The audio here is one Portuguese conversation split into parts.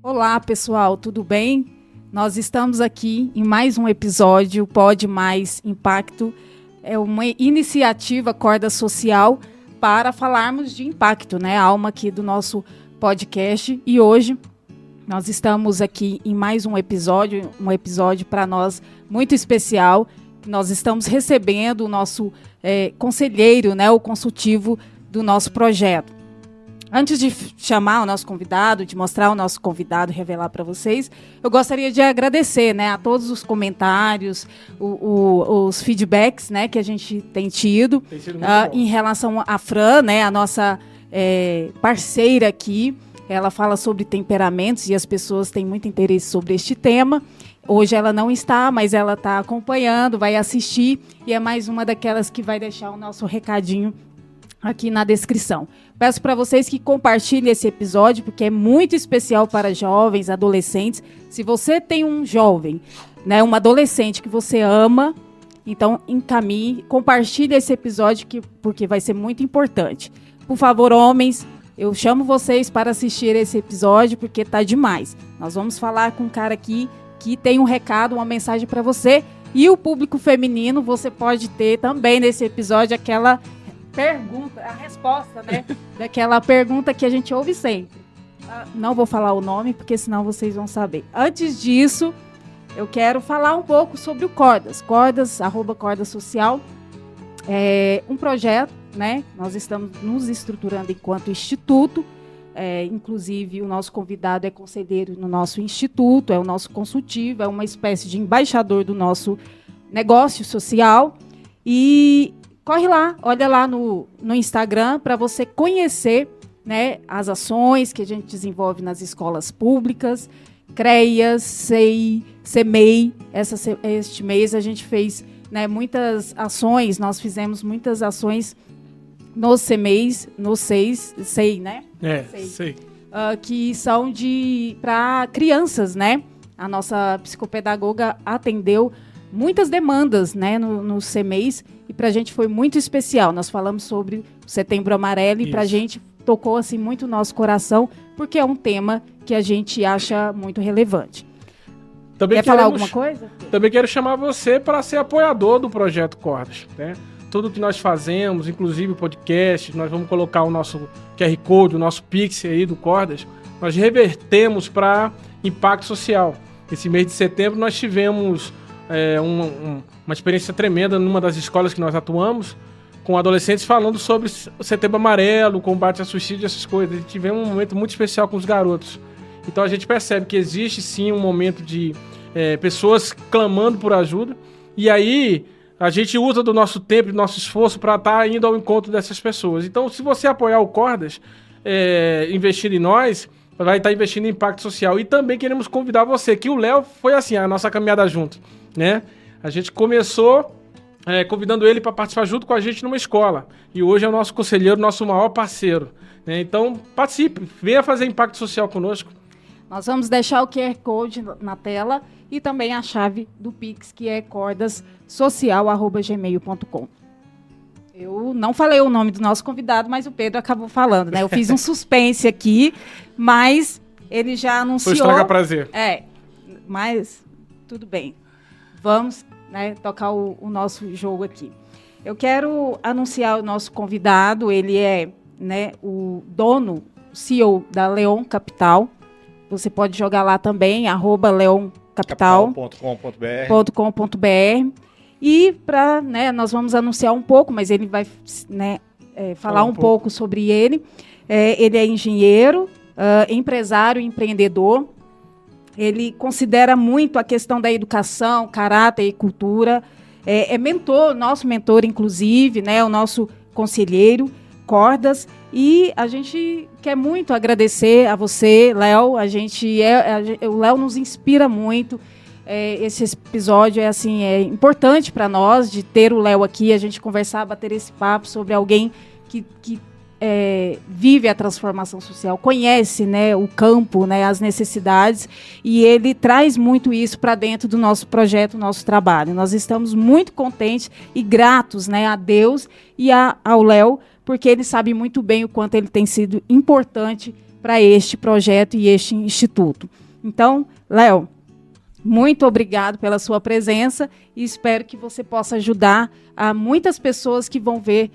Olá, pessoal, tudo bem? Nós estamos aqui em mais um episódio Pode Mais Impacto. É uma iniciativa Corda Social para falarmos de impacto, né? A alma aqui do nosso podcast. E hoje nós estamos aqui em mais um episódio para nós muito especial. Nós estamos recebendo o nosso conselheiro, né? O consultivo do nosso projeto. Antes de chamar o nosso convidado, de mostrar o nosso convidado, revelar para vocês, eu gostaria de agradecer, né, a todos os comentários, os feedbacks, né, que a gente tem tido em relação à Fran, né, a nossa parceira aqui. Ela fala sobre temperamentos e as pessoas têm muito interesse sobre este tema. Hoje ela não está, mas ela está acompanhando, vai assistir e é mais uma daquelas que vai deixar o nosso recadinho aqui na descrição. Peço para vocês que compartilhem esse episódio, porque é muito especial para jovens, adolescentes. Se você tem um jovem, né, um adolescente que você ama, então encaminhe, compartilhe esse episódio, porque vai ser muito importante. Por favor, homens, eu chamo vocês para assistir esse episódio, porque tá demais. Nós vamos falar com um cara aqui que tem um recado, uma mensagem para você. E o público feminino, você pode ter também nesse episódio aquela pergunta, a resposta, né? Daquela pergunta que a gente ouve sempre. Não vou falar o nome, porque senão vocês vão saber. Antes disso, eu quero falar um pouco sobre o Cordas. Cordas, @Corda Social. É um projeto, né? Nós estamos nos estruturando enquanto instituto. Inclusive, o nosso convidado é conselheiro no nosso instituto, é o nosso consultivo, é uma espécie de embaixador do nosso negócio social. E corre lá, olha lá no Instagram para você conhecer, né, as ações que a gente desenvolve nas escolas públicas, CREAS, SEI, CEMEI. Este mês a gente fez, né, muitas ações, nós fizemos muitas ações nos CEMEIs, no SEI, né? SEI. Que são para crianças, né? A nossa psicopedagoga atendeu muitas demandas, né, no CEMEIs, e para a gente foi muito especial. Nós falamos sobre o Setembro Amarelo e para a gente tocou assim, muito o nosso coração, porque é um tema que a gente acha muito relevante. Quer falar alguma coisa? Também quero chamar você para ser apoiador do Projeto Cordas, né? Tudo que nós fazemos, inclusive o podcast, nós vamos colocar o nosso QR Code, o nosso Pix aí do Cordas, nós revertemos para impacto social. Esse mês de setembro nós tivemos uma experiência tremenda numa das escolas que nós atuamos, com adolescentes falando sobre o Setembro Amarelo, combate a suicídio, essas coisas. Tivemos um momento muito especial com os garotos. Então a gente percebe que existe sim um momento de pessoas clamando por ajuda, e aí a gente usa do nosso tempo e do nosso esforço para estar indo ao encontro dessas pessoas. Então, se você apoiar o Cordas, investir em nós, vai estar investindo em impacto social. E também queremos convidar você, que o Léo foi assim, a nossa caminhada junto, né? A gente começou convidando ele para participar junto com a gente numa escola. E hoje é o nosso conselheiro, nosso maior parceiro, né? Então, participe, venha fazer impacto social conosco. Nós vamos deixar o QR Code na tela e também a chave do Pix, que é cordassocial@gmail.com. Eu não falei o nome do nosso convidado, mas o Pedro acabou falando, né? Eu fiz um suspense aqui, mas ele já anunciou. Foi estragar prazer. Mas tudo bem. Vamos, né, tocar o nosso jogo aqui. Eu quero anunciar o nosso convidado. Ele é, né, o dono, CEO da Leon Capital. Você pode jogar lá também, @leoncapital.com.br. E nós vamos anunciar um pouco, mas ele vai, né, falar um pouco sobre ele. Ele é engenheiro, empresário, empreendedor. Ele considera muito a questão da educação, caráter e cultura. É mentor, nosso mentor, inclusive, né, o nosso conselheiro, Cordas. E a gente quer muito agradecer a você, Léo. O Léo nos inspira muito. Esse episódio é importante para nós de ter o Léo aqui, a gente conversar, bater esse papo sobre alguém que vive a transformação social, conhece, né, o campo, né, as necessidades, e ele traz muito isso para dentro do nosso projeto, nosso trabalho. Nós estamos muito contentes e gratos, né, a Deus e ao Léo, porque ele sabe muito bem o quanto ele tem sido importante para este projeto e este instituto. Então, Léo, muito obrigado pela sua presença e espero que você possa ajudar a muitas pessoas que vão ver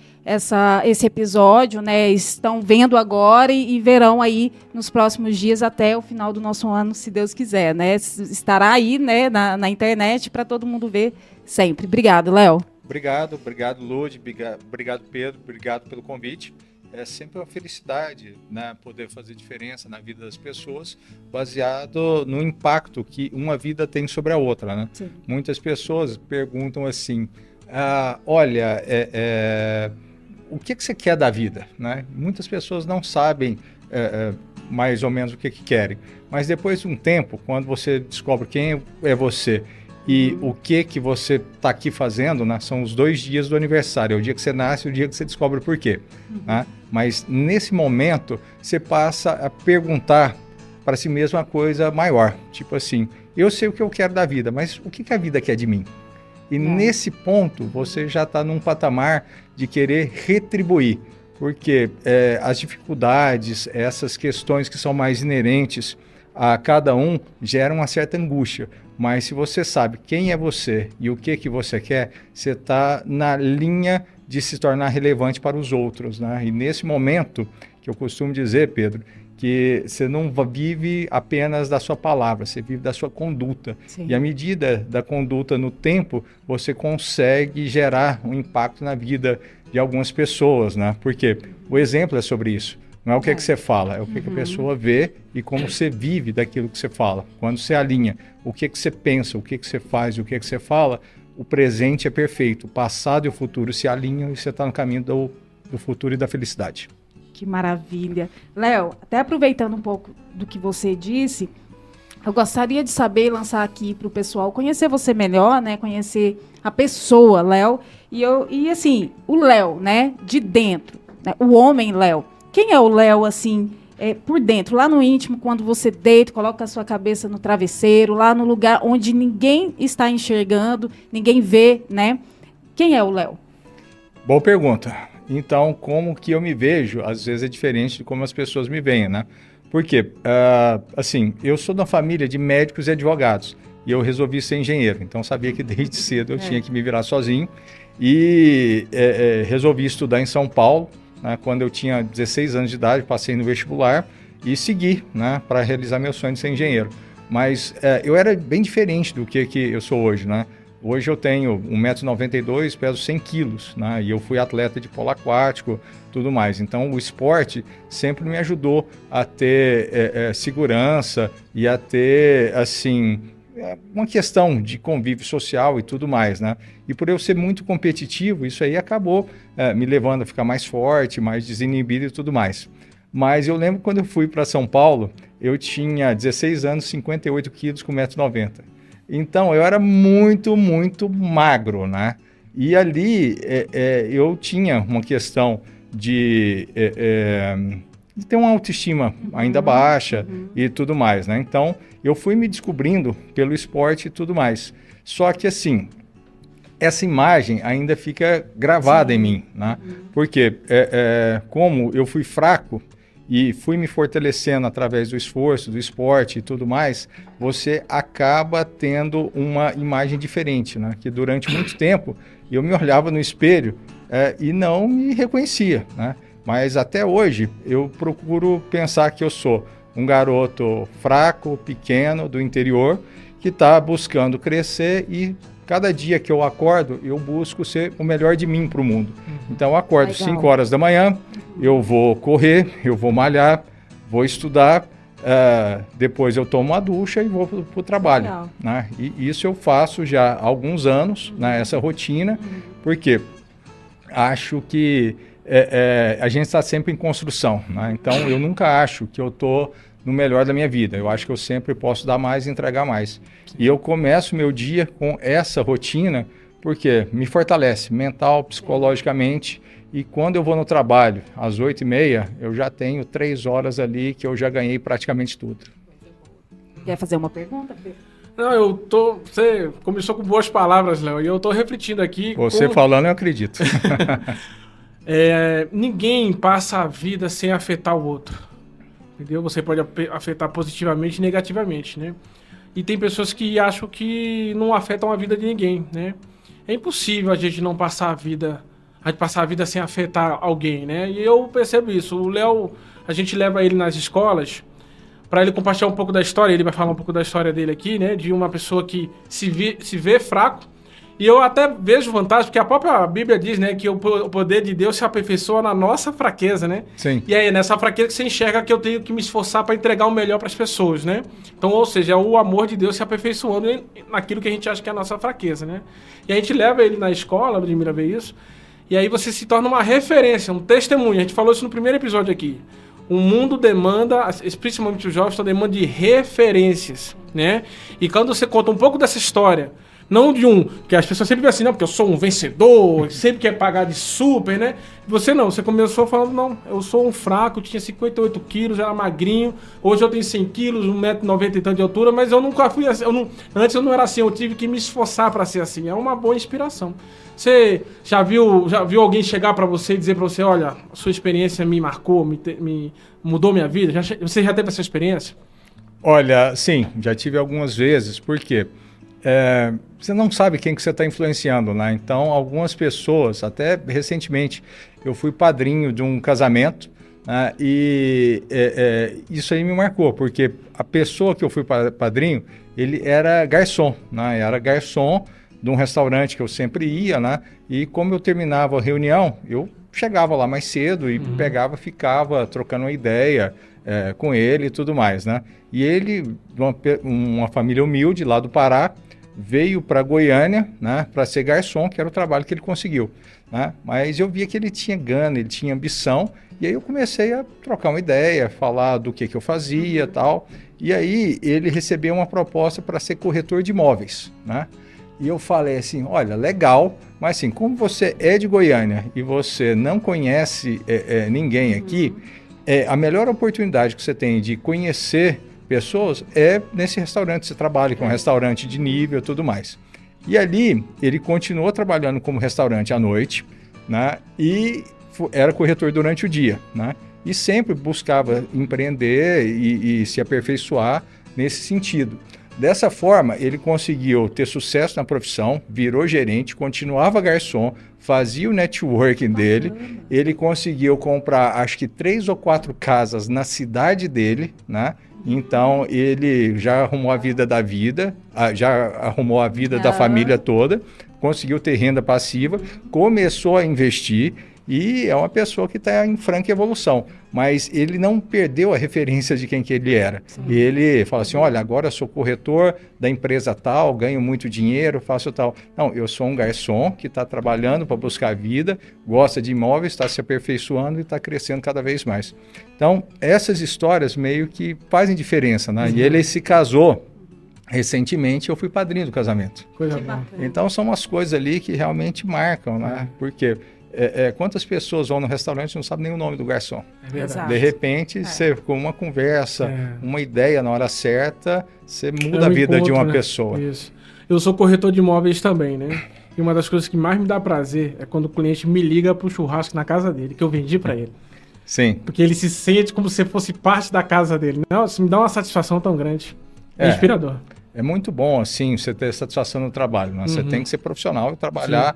esse episódio, né? Estão vendo agora e verão aí nos próximos dias até o final do nosso ano, se Deus quiser, né? Estará aí, né, na internet para todo mundo ver sempre. Obrigado, Léo. Obrigado, Lud, obrigado, Pedro, obrigado pelo convite. É sempre uma felicidade, né, poder fazer diferença na vida das pessoas, baseado no impacto que uma vida tem sobre a outra, né? Sim. Muitas pessoas perguntam assim, olha, o que você quer da vida, né? Muitas pessoas não sabem mais ou menos o que querem, mas depois de um tempo, quando você descobre quem é você e o que você está aqui fazendo, né? São os 2 dias do aniversário, é o dia que você nasce e o dia que você descobre o porquê. Né? Mas nesse momento, você passa a perguntar para si mesmo uma coisa maior. Tipo assim, eu sei o que eu quero da vida, mas o que a vida quer de mim? E nesse ponto, você já está num patamar de querer retribuir. Porque as dificuldades, essas questões que são mais inerentes a cada um, geram uma certa angústia. Mas se você sabe quem é você e o que você quer, você está na linha de se tornar relevante para os outros, né? E nesse momento, que eu costumo dizer, Pedro, que você não vive apenas da sua palavra, você vive da sua conduta. Sim. E à medida da conduta no tempo, você consegue gerar um impacto na vida de algumas pessoas, né? Porque o exemplo é sobre isso. Não é o que você fala, é o que a pessoa vê e como você vive daquilo que você fala. Quando você alinha o que você pensa, o que você faz e o que você fala, o presente é perfeito. O passado e o futuro se alinham e você está no caminho do futuro e da felicidade. Que maravilha. Léo, até aproveitando um pouco do que você disse, eu gostaria de saber, lançar aqui para o pessoal, conhecer você melhor, né? Conhecer a pessoa, Léo. E assim, o Léo, né? De dentro, né? O homem Léo. Quem é o Léo, assim, por dentro, lá no íntimo, quando você deita, coloca a sua cabeça no travesseiro, lá no lugar onde ninguém está enxergando, ninguém vê, né? Quem é o Léo? Boa pergunta. Então, como que eu me vejo, às vezes é diferente de como as pessoas me veem, né? Por quê? Assim, eu sou de uma família de médicos e advogados, e eu resolvi ser engenheiro, então sabia que desde cedo eu tinha que me virar sozinho, e resolvi estudar em São Paulo. Quando eu tinha 16 anos de idade, passei no vestibular e segui, né, para realizar meu sonho de ser engenheiro. Mas eu era bem diferente do que eu sou hoje, né? Hoje eu tenho 1,92 m, peso 100 quilos, né? E eu fui atleta de polo aquático, tudo mais. Então o esporte sempre me ajudou a ter segurança e a ter, assim, uma questão de convívio social e tudo mais, né? E por eu ser muito competitivo, isso aí acabou me levando a ficar mais forte, mais desinibido e tudo mais. Mas eu lembro quando eu fui para São Paulo, eu tinha 16 anos, 58 quilos com 1,90 m. Então eu era muito, muito magro, né? E ali eu tinha uma questão de ter uma autoestima ainda baixa e tudo mais, né? Então eu fui me descobrindo pelo esporte e tudo mais. Só que assim, essa imagem ainda fica gravada em mim, né? Porque como eu fui fraco e fui me fortalecendo através do esforço, do esporte e tudo mais, você acaba tendo uma imagem diferente, né? Que durante muito tempo eu me olhava no espelho e não me reconhecia, né? Mas até hoje eu procuro pensar que eu sou um garoto fraco, pequeno, do interior, que está buscando crescer e cada dia que eu acordo, eu busco ser o melhor de mim para o mundo. Então eu acordo 5 horas da manhã, eu vou correr, eu vou malhar, vou estudar, depois eu tomo uma ducha e vou para o trabalho. Né? E isso eu faço já há alguns anos, né, essa rotina, porque acho que a gente está sempre em construção. Né? Então eu nunca acho que eu estou no melhor da minha vida. Eu acho que eu sempre posso dar mais e entregar mais. E eu começo meu dia com essa rotina porque me fortalece mental, psicologicamente. E quando eu vou no trabalho, às 8h30, eu já tenho 3 horas ali que eu já ganhei praticamente tudo. Quer fazer uma pergunta, Pedro? Não, você começou com boas palavras, Léo, e eu estou refletindo aqui. Você falando, eu acredito. Ninguém passa a vida sem afetar o outro. entendeu? Você pode afetar positivamente e negativamente, né? E tem pessoas que acham que não afetam a vida de ninguém, né? É impossível a gente não passar a vida sem afetar alguém, né? E eu percebo isso. O Léo, a gente leva ele nas escolas para ele compartilhar um pouco da história. Ele vai falar um pouco da história dele aqui, né? De uma pessoa que se vê fraco. E eu até vejo vantagem, porque a própria Bíblia diz, né, que o poder de Deus se aperfeiçoa na nossa fraqueza, né? Sim. E aí, nessa fraqueza que você enxerga que eu tenho que me esforçar para entregar o melhor para as pessoas, né? Então, ou seja, é o amor de Deus se aperfeiçoando naquilo que a gente acha que é a nossa fraqueza, né? E a gente leva ele na escola, admira ver isso, e aí você se torna uma referência, um testemunho. A gente falou isso no primeiro episódio aqui. O mundo demanda, principalmente os jovens, estão demandando de referências, né? E quando você conta um pouco dessa história, não de que as pessoas sempre veem assim, não, porque eu sou um vencedor, sempre quer pagar de super, né? Você não, você começou falando, não, eu sou um fraco, tinha 58 quilos, era magrinho, hoje eu tenho 100 quilos, 1,90 m e tanto de altura, mas eu nunca fui assim, antes eu não era assim, eu tive que me esforçar para ser assim, é uma boa inspiração. Você já viu alguém chegar para você e dizer para você, olha, a sua experiência me marcou, me mudou minha vida? Você já teve essa experiência? Olha, sim, já tive algumas vezes, por quê? Você não sabe quem que você está influenciando, né? Então, algumas pessoas, até recentemente, eu fui padrinho de um casamento, né? E isso aí me marcou, porque a pessoa que eu fui padrinho, ele era garçom, né? Era garçom de um restaurante que eu sempre ia, né? E como eu terminava a reunião, eu chegava lá mais cedo e ficava trocando uma ideia com ele e tudo mais, né? E ele, de uma família humilde lá do Pará, veio para Goiânia, né, para ser garçom, que era o trabalho que ele conseguiu, né? Mas eu via que ele tinha gana, ele tinha ambição, e aí eu comecei a trocar uma ideia, falar do que eu fazia e tal, e aí ele recebeu uma proposta para ser corretor de imóveis, né? E eu falei assim, olha, legal, mas assim, como você é de Goiânia e você não conhece ninguém aqui, a melhor oportunidade que você tem de conhecer pessoas é nesse restaurante, você trabalha com um restaurante de nível e tudo mais. E ali ele continuou trabalhando como restaurante à noite, né? E era corretor durante o dia, né? E sempre buscava empreender e se aperfeiçoar nesse sentido. Dessa forma, ele conseguiu ter sucesso na profissão, virou gerente, continuava garçom, fazia o networking dele, ele conseguiu comprar acho que 3 ou 4 casas na cidade dele, né? Então, ele já arrumou a vida da família toda, conseguiu ter renda passiva, começou a investir e é uma pessoa que está em franca evolução. Mas ele não perdeu a referência de quem que ele era. Sim. Ele fala assim, olha, agora eu sou corretor da empresa tal, ganho muito dinheiro, faço tal. Não, eu sou um garçom que está trabalhando para buscar a vida, gosta de imóveis, está se aperfeiçoando e está crescendo cada vez mais. Então, essas histórias meio que fazem diferença, né? Uhum. E ele se casou recentemente, eu fui padrinho do casamento. Coisa boa. Então, são umas coisas ali que realmente marcam, né? Porque quantas pessoas vão no restaurante e não sabem nem o nome do garçom? É verdade. De repente, você com uma conversa, uma ideia na hora certa, você muda a vida de uma pessoa. Isso. Eu sou corretor de imóveis também, né? E uma das coisas que mais me dá prazer é quando o cliente me liga pro churrasco na casa dele, que eu vendi para ele. Sim. Porque ele se sente como se fosse parte da casa dele. Não, isso me dá uma satisfação tão grande. É inspirador. É muito bom, assim, você ter satisfação no trabalho, né? Você tem que ser profissional e trabalhar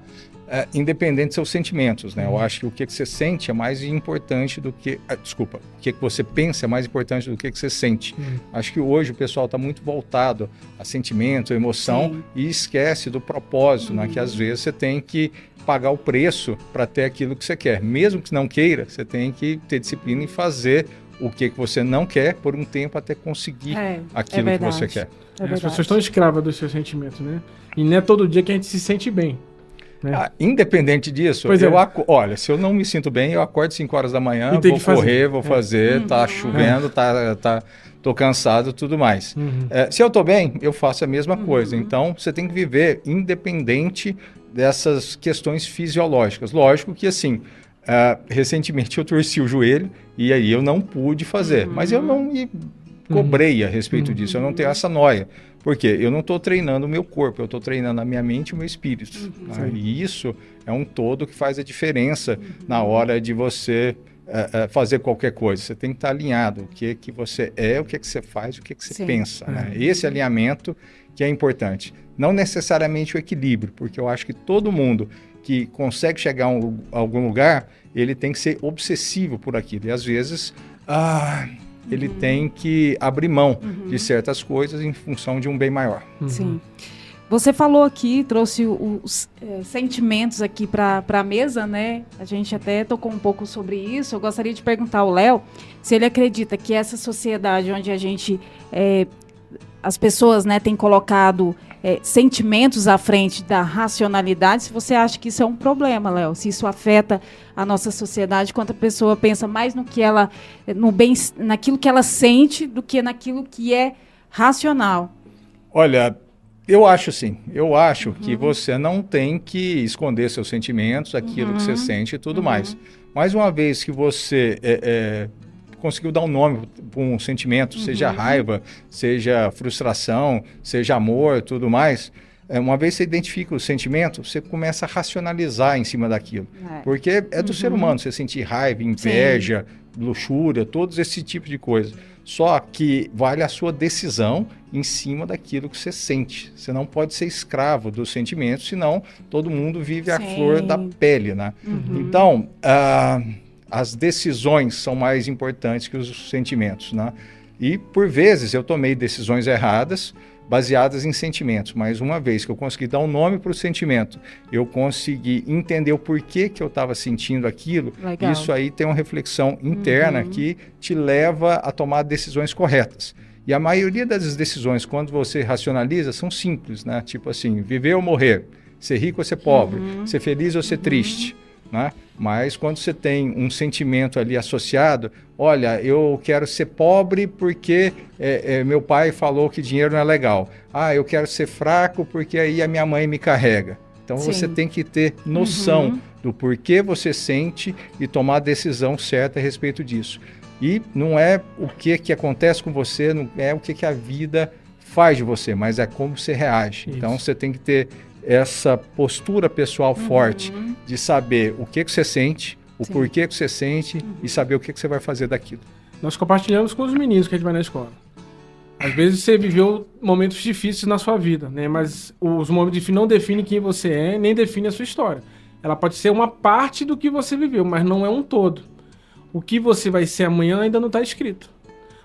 independente dos seus sentimentos, né? Eu acho que o que você sente é mais importante do que... o que você pensa é mais importante do que você sente. Acho que hoje o pessoal está muito voltado a sentimento, a emoção e esquece do propósito, né? Que às vezes você tem que pagar o preço para ter aquilo que você quer. Mesmo que não queira, você tem que ter disciplina e fazer o que você não quer por um tempo até conseguir aquilo que você quer. As pessoas estão escravas dos seus sentimentos, né? E não é todo dia que a gente se sente bem. Né? Independente disso, olha, se eu não me sinto bem, eu acordo 5 horas da manhã, vou correr, vou fazer, tá chovendo, tô cansado, tudo mais. Se eu tô bem, eu faço a mesma coisa. Então, você tem que viver independente dessas questões fisiológicas. Lógico que, assim, recentemente eu torci o joelho e aí eu não pude fazer, mas eu não me cobrei a respeito disso, eu não tenho essa noia. Por quê? Eu não estou treinando o meu corpo, eu estou treinando a minha mente e o meu espírito. E isso é um todo que faz a diferença na hora de você fazer qualquer coisa. Você tem que estar alinhado. O que você é, o que você faz, o que você pensa. Né? Esse alinhamento que é importante. Não necessariamente o equilíbrio, porque eu acho que todo mundo que consegue chegar a algum lugar, ele tem que ser obsessivo por aquilo. E às vezes ele tem que abrir mão de certas coisas em função de um bem maior. Sim. Você falou aqui, trouxe os sentimentos aqui para a mesa, né? A gente até tocou um pouco sobre isso. Eu gostaria de perguntar ao Léo se ele acredita que essa sociedade onde a gente, as pessoas, né, têm colocado sentimentos à frente da racionalidade, se você acha que isso é um problema, Léo, se isso afeta a nossa sociedade, quando a pessoa pensa mais no que ela, naquilo que ela sente do que naquilo que é racional. Olha, eu acho sim. Eu acho que você não tem que esconder seus sentimentos, aquilo que você sente e tudo mais. Mas uma vez que você conseguiu dar um nome para um sentimento, seja raiva, seja frustração, seja amor, tudo mais, uma vez que você identifica o sentimento, você começa a racionalizar em cima daquilo. Porque é do ser humano você sentir raiva, inveja, luxúria, todos esse tipo de coisa. Só que vale a sua decisão em cima daquilo que você sente. Você não pode ser escravo dos sentimentos, senão todo mundo vive a flor da pele, né? Então, as decisões são mais importantes que os sentimentos, né? E, por vezes, eu tomei decisões erradas baseadas em sentimentos, mas uma vez que eu consegui dar um nome para o sentimento, eu consegui entender o porquê que eu estava sentindo aquilo, isso aí tem uma reflexão interna que te leva a tomar decisões corretas. E a maioria das decisões, quando você racionaliza, são simples, né? Tipo assim, viver ou morrer, ser rico ou ser pobre, ser feliz ou ser triste, né? Mas quando você tem um sentimento ali associado, olha, eu quero ser pobre porque meu pai falou que dinheiro não é legal. Eu quero ser fraco porque aí a minha mãe me carrega. Então você tem que ter noção do porquê você sente e tomar a decisão certa a respeito disso. E não é o que acontece com você, não é o que a vida faz de você, mas é como você reage. Isso. Então você tem que ter essa postura pessoal forte de saber o que você sente, o porquê que você sente e saber o que você vai fazer daquilo. Nós compartilhamos com os meninos que a gente vai na escola. Às vezes você viveu momentos difíceis na sua vida, né? Mas os momentos difíceis não definem quem você é, nem definem a sua história. Ela pode ser uma parte do que você viveu, mas não é um todo. O que você vai ser amanhã ainda não está escrito.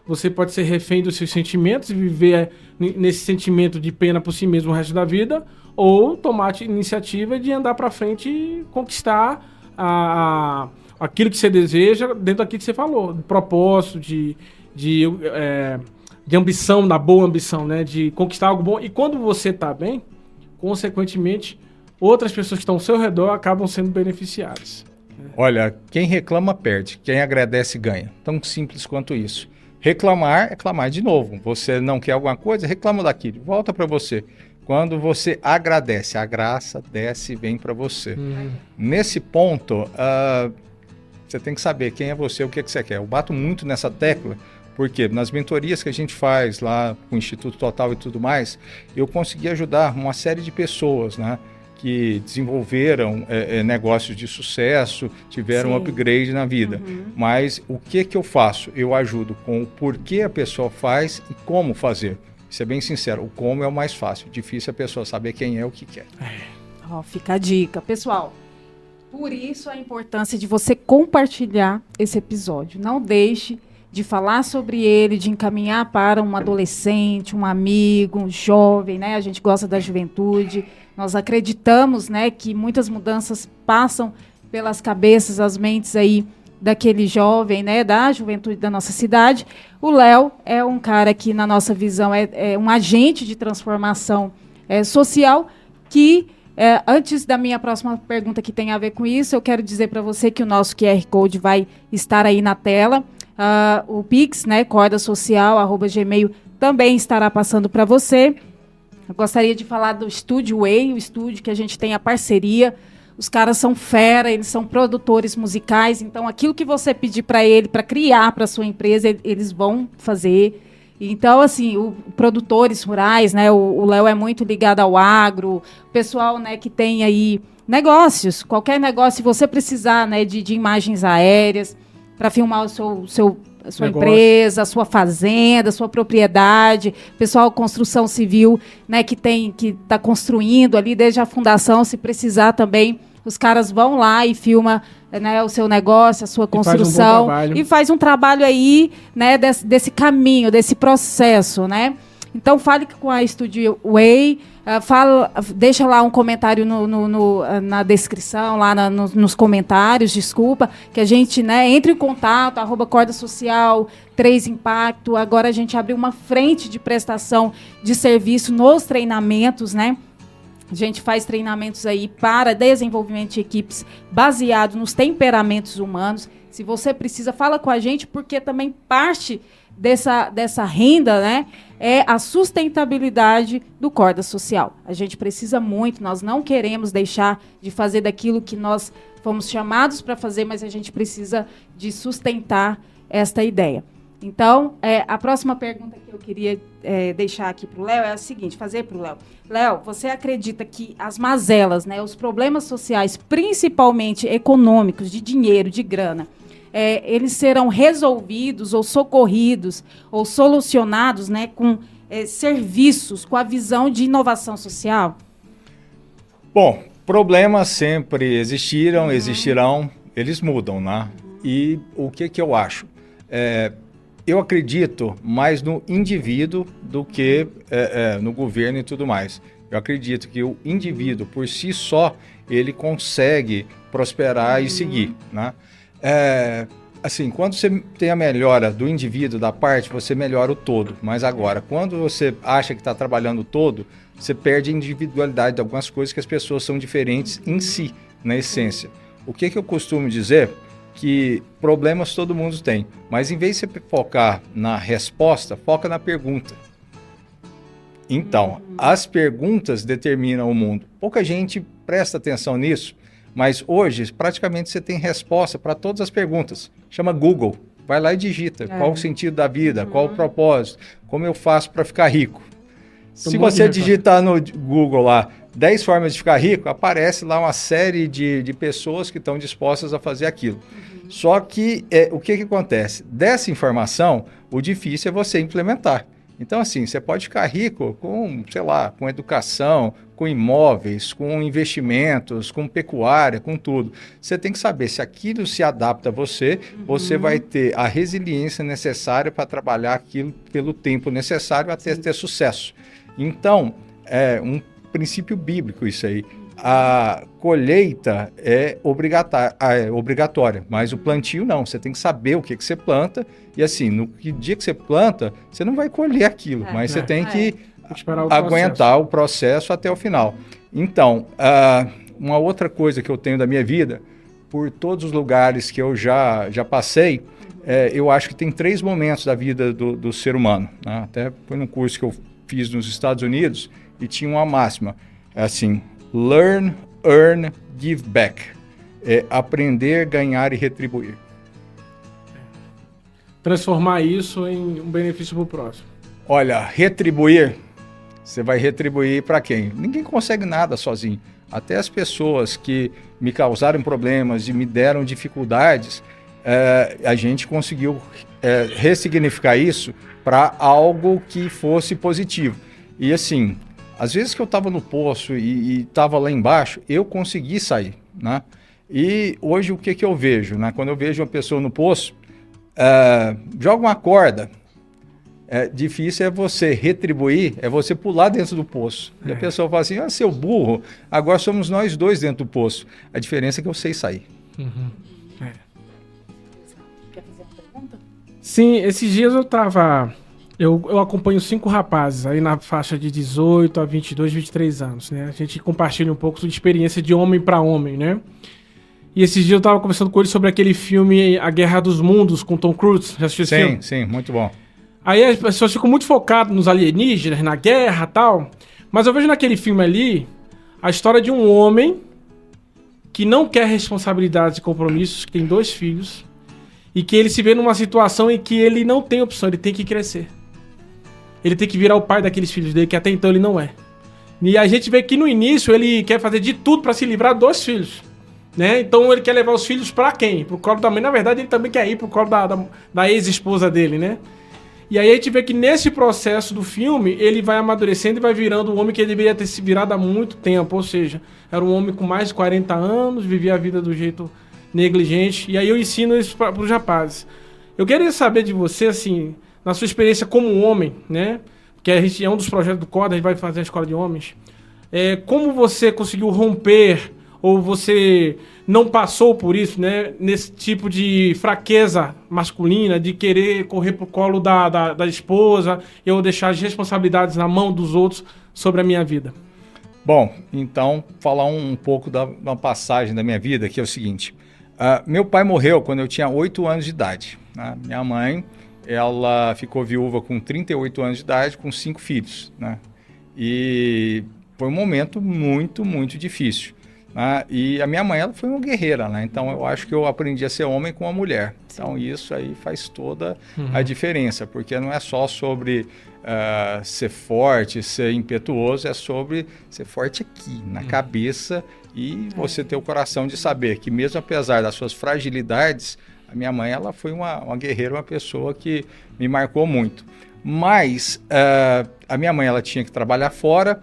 Você pode ser refém dos seus sentimentos e viver nesse sentimento de pena por si mesmo o resto da vida, ou tomar a iniciativa de andar para frente e conquistar aquilo que você deseja dentro daquilo que você falou, de propósito, de ambição, da boa ambição, né? De conquistar algo bom. E quando você está bem, consequentemente, outras pessoas que estão ao seu redor acabam sendo beneficiadas. Olha, quem reclama perde, quem agradece ganha. Tão simples quanto isso. Reclamar é clamar de novo. Você não quer alguma coisa, reclama daquilo, volta para você. Quando você agradece, a graça desce e vem para você. Nesse ponto, você tem que saber quem é você, o que você quer. Eu bato muito nessa tecla, porque nas mentorias que a gente faz lá com o Instituto Total e tudo mais, eu consegui ajudar uma série de pessoas, né, que desenvolveram negócios de sucesso, tiveram um upgrade na vida. Mas o que eu faço? Eu ajudo com o porquê a pessoa faz e como fazer. Ser bem sincero, o como é o mais fácil. Difícil a pessoa saber quem é o que quer. Fica a dica. Pessoal, por isso a importância de você compartilhar esse episódio. Não deixe de falar sobre ele, de encaminhar para um adolescente, um amigo, um jovem, né? A gente gosta da juventude. Nós acreditamos, né, que muitas mudanças passam pelas cabeças, as mentes aí daquele jovem, né, da juventude da nossa cidade. O Léo é um cara que, na nossa visão, é um agente de transformação social que, antes da minha próxima pergunta que tem a ver com isso, eu quero dizer para você que o nosso QR Code vai estar aí na tela. O Pix, né, cordasocial@gmail, também estará passando para você. Eu gostaria de falar do Estúdio Way, o estúdio que a gente tem a parceria. Os caras são fera, eles são produtores musicais, então aquilo que você pedir para ele, para criar para sua empresa, eles vão fazer. Então, assim, produtores rurais, né? O Léo é muito ligado ao agro, o pessoal, né, que tem aí negócios, qualquer negócio, se você precisar, né, de imagens aéreas, para filmar a sua empresa, a sua fazenda, a sua propriedade, pessoal, construção civil, né, que está construindo ali desde a fundação, se precisar também, os caras vão lá e filmam, né, o seu negócio, a sua construção, e faz um trabalho aí, né, desse caminho, desse processo, né? Então, fale com a Studio Way, deixa lá um comentário na descrição, lá nos comentários, desculpa, que a gente, né, entre em contato, @Corda Social, 3 Impacto. Agora a gente abriu uma frente de prestação de serviço nos treinamentos, né? A gente faz treinamentos aí para desenvolvimento de equipes baseado nos temperamentos humanos. Se você precisa, fala com a gente, porque também parte dessa renda, né, é a sustentabilidade do Corda Social. A gente precisa muito, nós não queremos deixar de fazer daquilo que nós fomos chamados para fazer, mas a gente precisa de sustentar esta ideia. Então, a próxima pergunta que eu queria deixar aqui para o Léo é a seguinte, fazer para o Léo. Léo, você acredita que as mazelas, né, os problemas sociais, principalmente econômicos, de dinheiro, de grana, eles serão resolvidos ou socorridos ou solucionados, né, com serviços, com a visão de inovação social? Bom, problemas sempre existiram, existirão, eles mudam, né? E o que eu acho? Eu acredito mais no indivíduo do que no governo e tudo mais. Eu acredito que o indivíduo, por si só, ele consegue prosperar e seguir, né? Assim, quando você tem a melhora do indivíduo, da parte, você melhora o todo. Mas agora, quando você acha que está trabalhando o todo, você perde a individualidade de algumas coisas que as pessoas são diferentes em si, na essência. O que eu costumo dizer? Que problemas todo mundo tem, mas em vez de você focar na resposta, foca na pergunta. Então, as perguntas determinam o mundo. Pouca gente presta atenção nisso, mas hoje praticamente você tem resposta para todas as perguntas. Chama Google, vai lá e digita qual o sentido da vida, qual o propósito, como eu faço para ficar rico. Se você digitar no Google lá 10 formas de ficar rico, aparece lá uma série de pessoas que estão dispostas a fazer aquilo. Só que o que acontece? Dessa informação, o difícil é você implementar. Então, assim, você pode ficar rico com, sei lá, com educação, com imóveis, com investimentos, com pecuária, com tudo. Você tem que saber se aquilo se adapta a você, você vai ter a resiliência necessária para trabalhar aquilo pelo tempo necessário até ter sucesso. Então, é um princípio bíblico isso aí. A colheita é obrigatória, mas o plantio não. Você tem que saber o que você planta e assim, no dia que você planta, você não vai colher aquilo, mas você tem que aguentar o processo até o final. Então, uma outra coisa que eu tenho da minha vida, por todos os lugares que eu já passei, eu acho que tem 3 momentos da vida do ser humano, né? Até foi num curso que eu fiz nos Estados Unidos e tinha uma máxima, assim, learn, earn, give back. Aprender, ganhar e retribuir. Transformar isso em um benefício para o próximo. Olha, retribuir, você vai retribuir para quem? Ninguém consegue nada sozinho. Até as pessoas que me causaram problemas e me deram dificuldades, a gente conseguiu ressignificar isso para algo que fosse positivo. E assim, às vezes que eu estava no poço e estava lá embaixo, eu consegui sair, né? E hoje o que eu vejo, né? Quando eu vejo uma pessoa no poço, joga uma corda, difícil é você retribuir, é você pular dentro do poço. E a pessoa fala assim, seu burro, agora somos nós dois dentro do poço. A diferença é que eu sei sair. Quer fazer uma pergunta? Sim, esses dias eu acompanho 5 rapazes aí na faixa de 18 a 22, 23 anos, né? A gente compartilha um pouco de experiência de homem para homem, né? E esses dias eu tava conversando com ele sobre aquele filme A Guerra dos Mundos, com Tom Cruise. Já assistiu esse filme? Sim, muito bom. Aí as pessoas ficam muito focadas nos alienígenas, na guerra e tal. Mas eu vejo naquele filme ali a história de um homem que não quer responsabilidades e compromissos, que tem 2 filhos, e que ele se vê numa situação em que ele não tem opção, ele tem que crescer. Ele tem que virar o pai daqueles filhos dele, que até então ele não é. E a gente vê que no início ele quer fazer de tudo para se livrar dos filhos. né? Então ele quer levar os filhos pra quem? Pro colo da mãe. Na verdade, ele também quer ir pro colo da ex-esposa dele, né? E aí a gente vê que nesse processo do filme, ele vai amadurecendo e vai virando um homem que ele deveria ter se virado há muito tempo. Ou seja, era um homem com mais de 40 anos, vivia a vida do jeito negligente. E aí eu ensino isso para os rapazes. Eu queria saber de você, assim, na sua experiência como homem, né? Que a gente é um dos projetos do Corda, a gente vai fazer a escola de homens. Como você conseguiu romper, ou você não passou por isso, né? Nesse tipo de fraqueza masculina, de querer correr pro colo da esposa, eu deixar as responsabilidades na mão dos outros sobre a minha vida. Bom, então, falar um pouco da passagem da minha vida, que é o seguinte. Meu pai morreu quando eu tinha 8 anos de idade. Né? Minha mãe, ela ficou viúva com 38 anos de idade, com 5 filhos. Né? E foi um momento muito, muito difícil. Né? E a minha mãe, ela foi uma guerreira, né? Então eu acho que eu aprendi a ser homem com uma mulher. Então isso aí faz toda a diferença, porque não é só sobre ser forte, ser impetuoso, é sobre ser forte aqui, na cabeça, e você ter o coração de saber que mesmo apesar das suas fragilidades, a minha mãe, ela foi uma guerreira, uma pessoa que me marcou muito. Mas a minha mãe, ela tinha que trabalhar fora.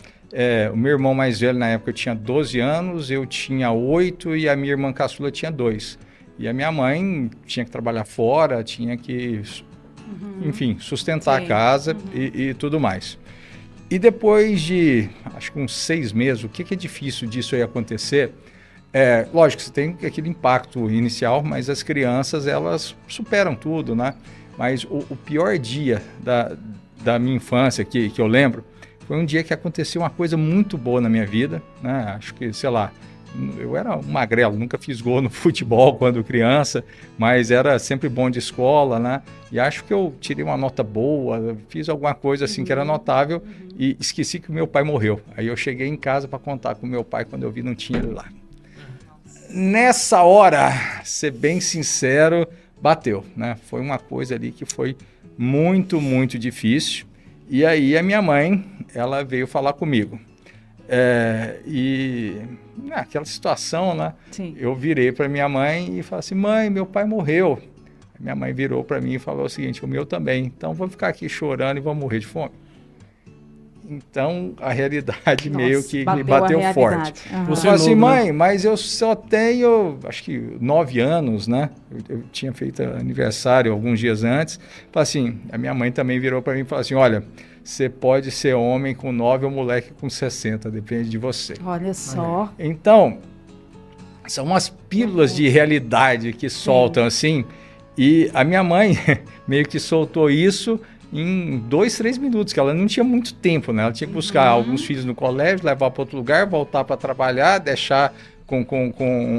O meu irmão mais velho na época tinha 12 anos, eu tinha 8 e a minha irmã caçula tinha 2. E a minha mãe tinha que trabalhar fora, tinha que, enfim, sustentar a casa e tudo mais. E depois de, acho que uns 6 meses, o que é difícil disso aí acontecer? Lógico, você tem aquele impacto inicial, mas as crianças, elas superam tudo, né? Mas o pior dia da minha infância que eu lembro, foi um dia que aconteceu uma coisa muito boa na minha vida, né? Acho que, sei lá, eu era um magrelo, nunca fiz gol no futebol quando criança, mas era sempre bom de escola, né? E acho que eu tirei uma nota boa, fiz alguma coisa assim que era notável e esqueci que o meu pai morreu. Aí eu cheguei em casa para contar com o meu pai, quando eu vi não tinha ele lá. Nessa hora, ser bem sincero, bateu, né? Foi uma coisa ali que foi muito, muito difícil. E aí a minha mãe, ela veio falar comigo. E naquela situação, né? Sim. Eu virei para minha mãe e falei assim: mãe, meu pai morreu. Minha mãe virou para mim e falou o seguinte: o meu também. Então vou ficar aqui chorando e vou morrer de fome. Então a realidade meio que me bateu forte. Eu falei assim: mãe, mas eu só tenho, acho que 9 anos, né? Eu tinha feito aniversário alguns dias antes. Falei assim, a minha mãe também virou para mim e falou assim: olha, você pode ser homem com 9 ou moleque com 60, depende de você. Olha só. Então, são umas pílulas de realidade que soltam assim. E a minha mãe meio que soltou isso em 2, 3 minutos, que ela não tinha muito tempo, né? Ela tinha que buscar alguns filhos no colégio, levar para outro lugar, voltar para trabalhar, deixar com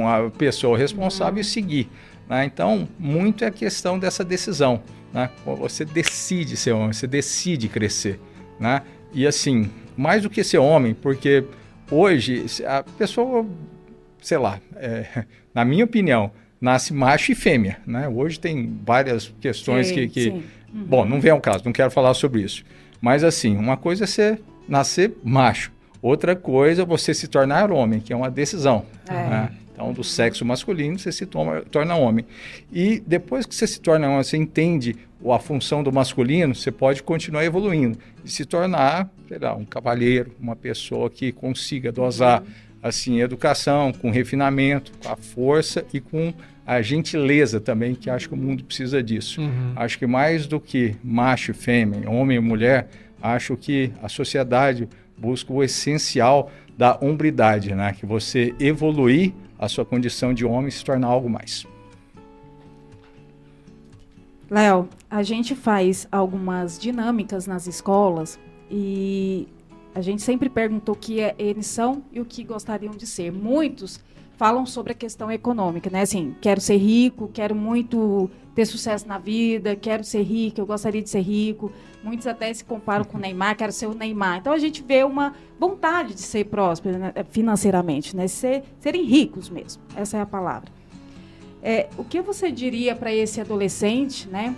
a pessoa responsável e seguir. Né? Então, muito é a questão dessa decisão. Né? Você decide ser homem, você decide crescer. Né? E assim, mais do que ser homem, porque hoje a pessoa, sei lá, na minha opinião, nasce macho e fêmea. Né? Hoje tem várias questões que bom, não vem ao caso, não quero falar sobre isso. Mas assim, uma coisa é você nascer macho, outra coisa é você se tornar homem, que é uma decisão. Né? Então, do sexo masculino, você se torna homem. E depois que você se torna homem, você entende a função do masculino, você pode continuar evoluindo e se tornar, sei lá, um cavalheiro, uma pessoa que consiga dosar assim, educação, com refinamento, com a força e com a gentileza também, que acho que o mundo precisa disso. Acho que mais do que macho e fêmea, homem e mulher, acho que a sociedade busca o essencial da hombridade, né? Que você evoluir a sua condição de homem e se tornar algo mais. Léo, a gente faz algumas dinâmicas nas escolas e a gente sempre perguntou o que eles são e o que gostariam de ser. Muitos falam sobre a questão econômica, né? Assim, quero ser rico, quero muito ter sucesso na vida, quero ser rico, eu gostaria de ser rico. Muitos até se comparam com o Neymar, quero ser o Neymar. Então, a gente vê uma vontade de ser próspero, né? Financeiramente, né? Serem ricos mesmo, essa é a palavra. O que você diria para esse adolescente, né?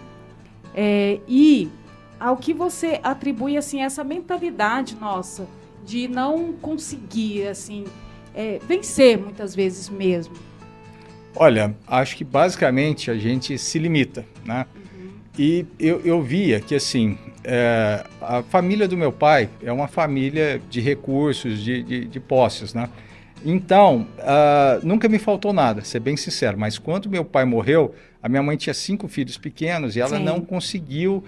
E ao que você atribui, assim, essa mentalidade nossa de não conseguir, assim, vencer muitas vezes mesmo. Olha, acho que basicamente a gente se limita, né? E eu via que, assim, a família do meu pai é uma família de recursos, de posses, né? Então, nunca me faltou nada, ser bem sincero. Mas quando meu pai morreu, a minha mãe tinha 5 filhos pequenos e ela Sim. não conseguiu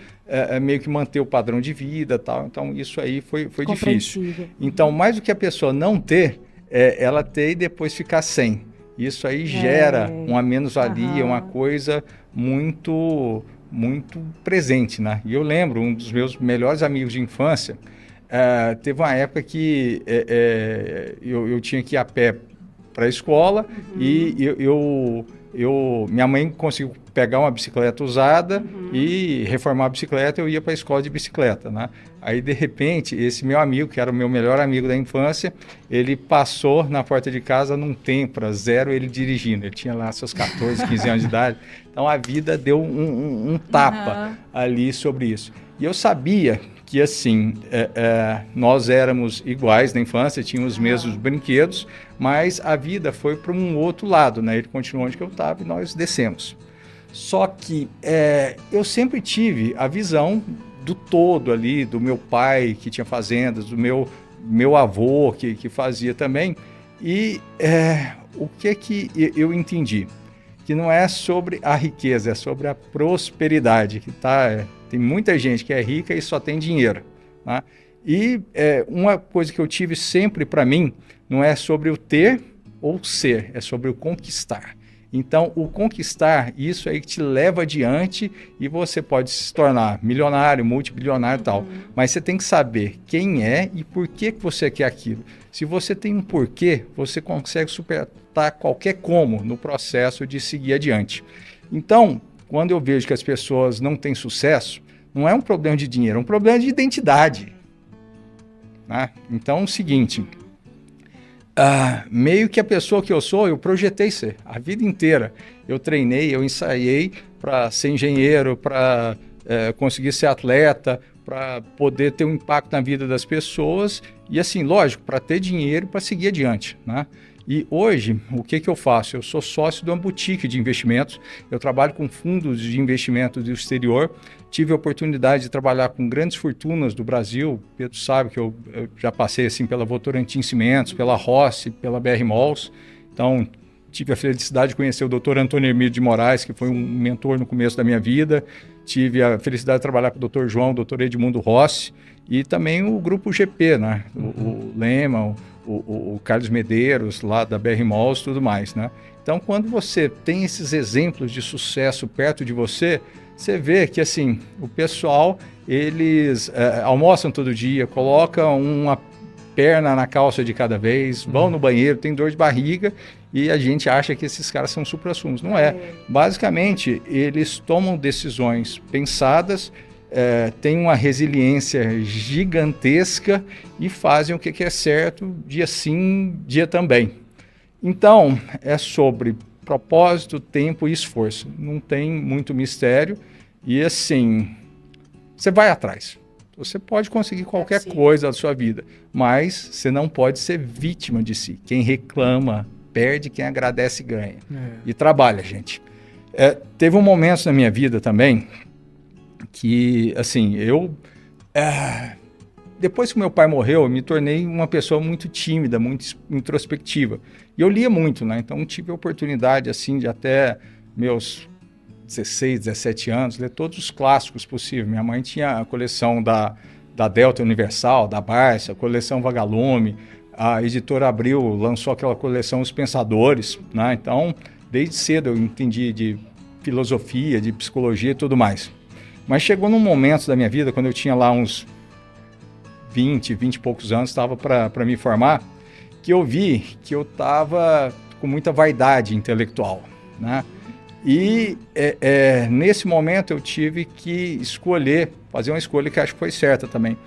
meio que manter o padrão de vida, tal. Então, isso aí foi difícil. Então, mais do que a pessoa não ter, ela ter e depois ficar sem. Isso aí gera uma menos-valia, uma coisa muito presente, né? E eu lembro, um dos meus melhores amigos de infância, teve uma época que eu tinha que ir a pé para a escola e minha mãe conseguiu pegar uma bicicleta usada e reformar a bicicleta, eu ia para a escola de bicicleta, né? Aí, de repente, esse meu amigo, que era o meu melhor amigo da infância, ele passou na porta de casa num Tempra, zero, ele dirigindo. Ele tinha lá seus 14, 15 anos de idade. Então, a vida deu um tapa ali sobre isso. E eu sabia que, assim, nós éramos iguais na infância, tínhamos os mesmos brinquedos, mas a vida foi para um outro lado, né? Ele continuou onde que eu estava e nós descemos. Só que eu sempre tive a visão do todo ali, do meu pai que tinha fazendas, do meu avô que fazia também. E o que eu entendi? Que não é sobre a riqueza, é sobre a prosperidade. Tem muita gente que é rica e só tem dinheiro, né? E uma coisa que eu tive sempre para mim, não é sobre o ter ou ser, é sobre o conquistar. Então, o conquistar, isso aí que te leva adiante e você pode se tornar milionário, multibilionário e tal. Mas você tem que saber quem é e por que você quer aquilo. Se você tem um porquê, você consegue superar qualquer como no processo de seguir adiante. Então, quando eu vejo que as pessoas não têm sucesso, não é um problema de dinheiro, é um problema de identidade, né? Então, é o seguinte... meio que a pessoa que eu sou, eu projetei ser a vida inteira. Eu treinei, eu ensaiei para ser engenheiro, para conseguir ser atleta, para poder ter um impacto na vida das pessoas e, assim, lógico, para ter dinheiro para seguir adiante, né? E hoje, o que eu faço? Eu sou sócio de uma boutique de investimentos, eu trabalho com fundos de investimento do exterior, tive a oportunidade de trabalhar com grandes fortunas do Brasil. Pedro sabe que eu já passei assim, pela Votorantim Cimentos, pela Rossi, pela BR Malls. Então, tive a felicidade de conhecer o Dr. Antônio Emílio de Moraes, que foi um mentor no começo da minha vida. Tive a felicidade de trabalhar com o Dr. João, o Dr. Edmundo Rossi, e também o Grupo GP, né? O Lema, o Carlos Medeiros, lá da BR Malls e tudo mais, né? Então, quando você tem esses exemplos de sucesso perto de você, você vê que, assim, o pessoal, eles almoçam todo dia, colocam uma perna na calça de cada vez, vão no banheiro, tem dor de barriga e a gente acha que esses caras são supra-sumos. Não é. Basicamente, eles tomam decisões pensadas, têm uma resiliência gigantesca e fazem o que é certo, dia sim, dia também. Então, é sobre propósito, tempo e esforço. Não tem muito mistério e, assim, você vai atrás. Você pode conseguir qualquer coisa da sua vida, mas você não pode ser vítima de si. Quem reclama perde, quem agradece ganha. E trabalha, gente. Teve um momento na minha vida também que, assim, depois que meu pai morreu, eu me tornei uma pessoa muito tímida, muito introspectiva. E eu lia muito, né? Então tive a oportunidade, assim, de até meus 16, 17 anos, ler todos os clássicos possíveis. Minha mãe tinha a coleção da Delta Universal, da Barça, a coleção Vagalume, a editora Abril lançou aquela coleção Os Pensadores, né? Então, desde cedo eu entendi de filosofia, de psicologia e tudo mais. Mas chegou num momento da minha vida, quando eu tinha lá uns 20 e poucos anos, estava para me formar, que eu vi que eu estava com muita vaidade intelectual, né? E nesse momento eu tive que fazer uma escolha que acho que foi certa também.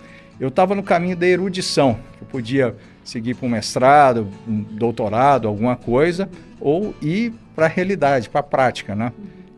Eu estava no caminho da erudição, eu podia seguir para um mestrado, um doutorado, alguma coisa, ou ir para a realidade, para a prática, né?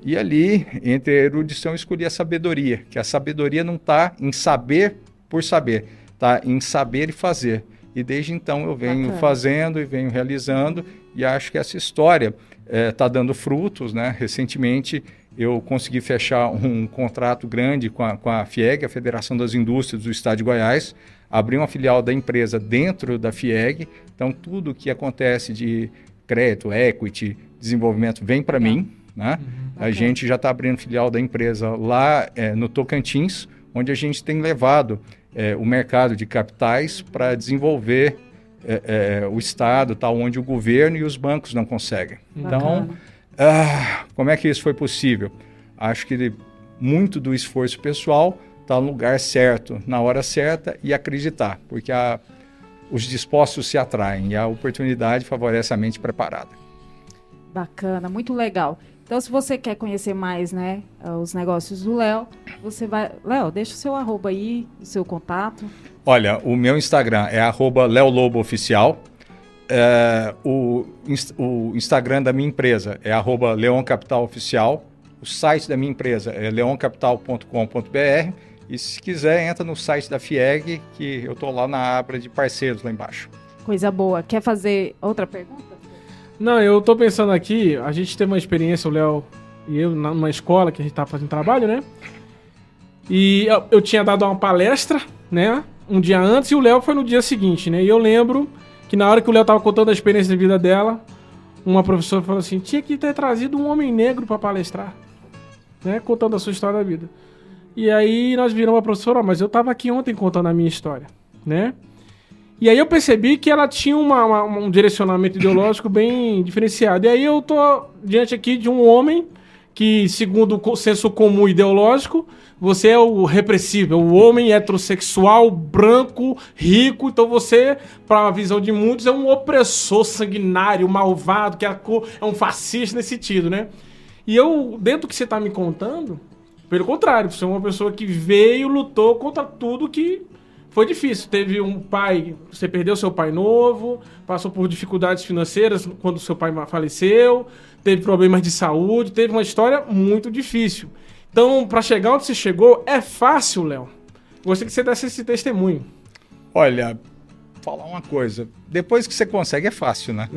E ali, entre a erudição, eu escolhi a sabedoria, que a sabedoria não está em saber por saber, está em saber e fazer. E desde então eu venho fazendo e venho realizando, e acho que essa história está dando frutos, né? Recentemente eu consegui fechar um contrato grande com a FIEG, a Federação das Indústrias do Estado de Goiás, abri uma filial da empresa dentro da FIEG, então tudo que acontece de crédito, equity, desenvolvimento vem para mim, né? A gente já está abrindo filial da empresa lá no Tocantins, onde a gente tem levado o mercado de capitais para desenvolver o Estado, tá, onde o governo e os bancos não conseguem. Então, como é que isso foi possível? Acho que muito do esforço pessoal está no lugar certo, na hora certa e acreditar, porque os dispostos se atraem e a oportunidade favorece a mente preparada. Bacana, muito legal. Então, se você quer conhecer mais, né, os negócios do Léo, você vai... Léo, deixa o seu arroba aí, o seu contato. Olha, o meu Instagram é @leolobooficial. O Instagram da minha empresa é @leoncapitalOficial. O site da minha empresa é leoncapital.com.br. E se quiser, entra no site da FIEG, que eu estou lá na aba de parceiros lá embaixo. Coisa boa. Quer fazer outra pergunta? Não, eu tô pensando aqui, a gente teve uma experiência, o Léo e eu, numa escola que a gente tava fazendo trabalho, né? E eu tinha dado uma palestra, né? Um dia antes, e o Léo foi no dia seguinte, né? E eu lembro que na hora que o Léo tava contando a experiência de vida dela, uma professora falou assim, tinha que ter trazido um homem negro para palestrar, né? Contando a sua história da vida. E aí nós viramos a professora, mas eu tava aqui ontem contando a minha história, né? E aí eu percebi que ela tinha um direcionamento ideológico bem diferenciado. E aí eu tô diante aqui de um homem que, segundo o senso comum ideológico, você é o repressivo, o homem heterossexual, branco, rico. Então você, para a visão de muitos, é um opressor sanguinário, malvado, que é um fascista nesse sentido, né? E eu, dentro do que você está me contando, pelo contrário, você é uma pessoa que veio, lutou contra tudo que... Foi difícil, teve um pai, você perdeu seu pai novo, passou por dificuldades financeiras quando seu pai faleceu, teve problemas de saúde, teve uma história muito difícil. Então, para chegar onde você chegou, é fácil, Léo? Gostaria que você desse esse testemunho. Olha, falar uma coisa, depois que você consegue é fácil, né?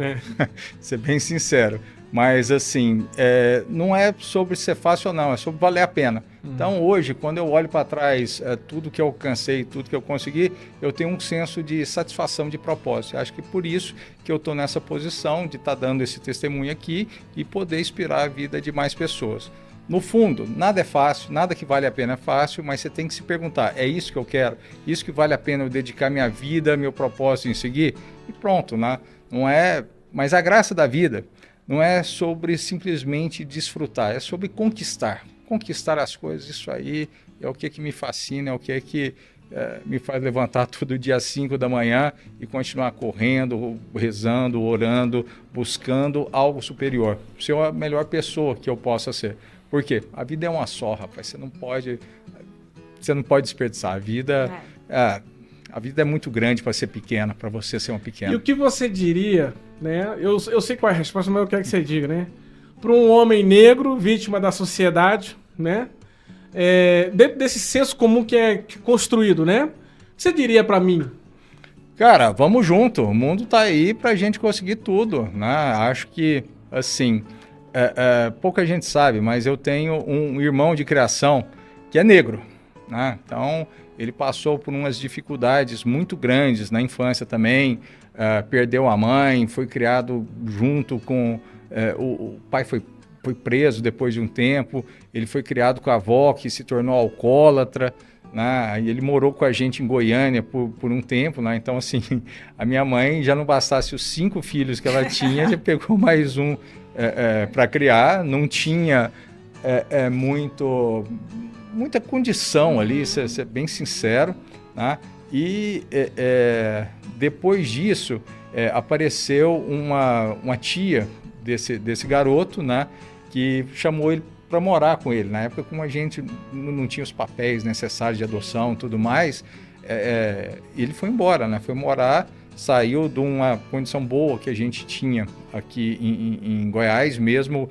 Ser bem sincero. Mas, assim, não é sobre ser fácil ou não, é sobre valer a pena. Então, hoje, quando eu olho para trás, tudo que eu alcancei, tudo que eu consegui, eu tenho um senso de satisfação, de propósito. Eu acho que por isso que eu estou nessa posição de estar dando esse testemunho aqui e poder inspirar a vida de mais pessoas. No fundo, nada é fácil, nada que vale a pena é fácil, mas você tem que se perguntar, é isso que eu quero? Isso que vale a pena eu dedicar minha vida, meu propósito em seguir? E pronto, né? Não é... Mas a graça da vida... Não é sobre simplesmente desfrutar, é sobre conquistar. Conquistar as coisas, isso aí é o que me fascina, é o que me faz levantar todo dia às 5 da manhã e continuar correndo, rezando, orando, buscando algo superior. Ser a melhor pessoa que eu possa ser. Por quê? A vida é uma só, rapaz. Você não pode desperdiçar. A vida é muito grande para ser pequena, para você ser uma pequena. E o que você diria, né? Eu sei qual é a resposta, mas eu quero que você diga, né? Para um homem negro, vítima da sociedade, né? Dentro desse senso comum que é construído, né? O que você diria para mim? Cara, vamos junto. O mundo tá aí pra gente conseguir tudo, né? Acho que, assim, pouca gente sabe, mas eu tenho um irmão de criação que é negro, né? Então... Ele passou por umas dificuldades muito grandes na infância também, perdeu a mãe, foi criado junto com... o pai foi preso depois de um tempo, ele foi criado com a avó que se tornou alcoólatra, né? E ele morou com a gente em Goiânia por um tempo, né? Então, assim, a minha mãe, já não bastasse os 5 filhos que ela tinha, já pegou mais um para criar, não tinha muita condição ali, ser bem sincero, né? E depois disso apareceu uma tia desse garoto, né? Que chamou ele para morar com ele. Na época, como a gente não tinha os papéis necessários de adoção e tudo mais, ele foi embora, né? Foi morar, saiu de uma condição boa que a gente tinha aqui em Goiás mesmo,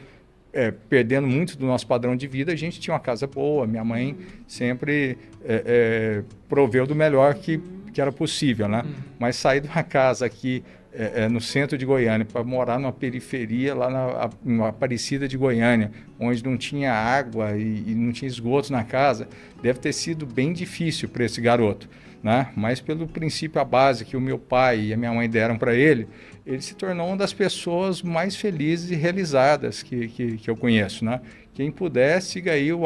perdendo muito do nosso padrão de vida. A gente tinha uma casa boa, minha mãe sempre proveu do melhor que era possível, né? Mas sair de uma casa aqui no centro de Goiânia para morar numa periferia lá na Aparecida de Goiânia, onde não tinha água e não tinha esgoto na casa, deve ter sido bem difícil para esse garoto, né? Mas pelo princípio, a base que o meu pai e a minha mãe deram para ele se tornou uma das pessoas mais felizes e realizadas que eu conheço, né? Quem puder, siga aí o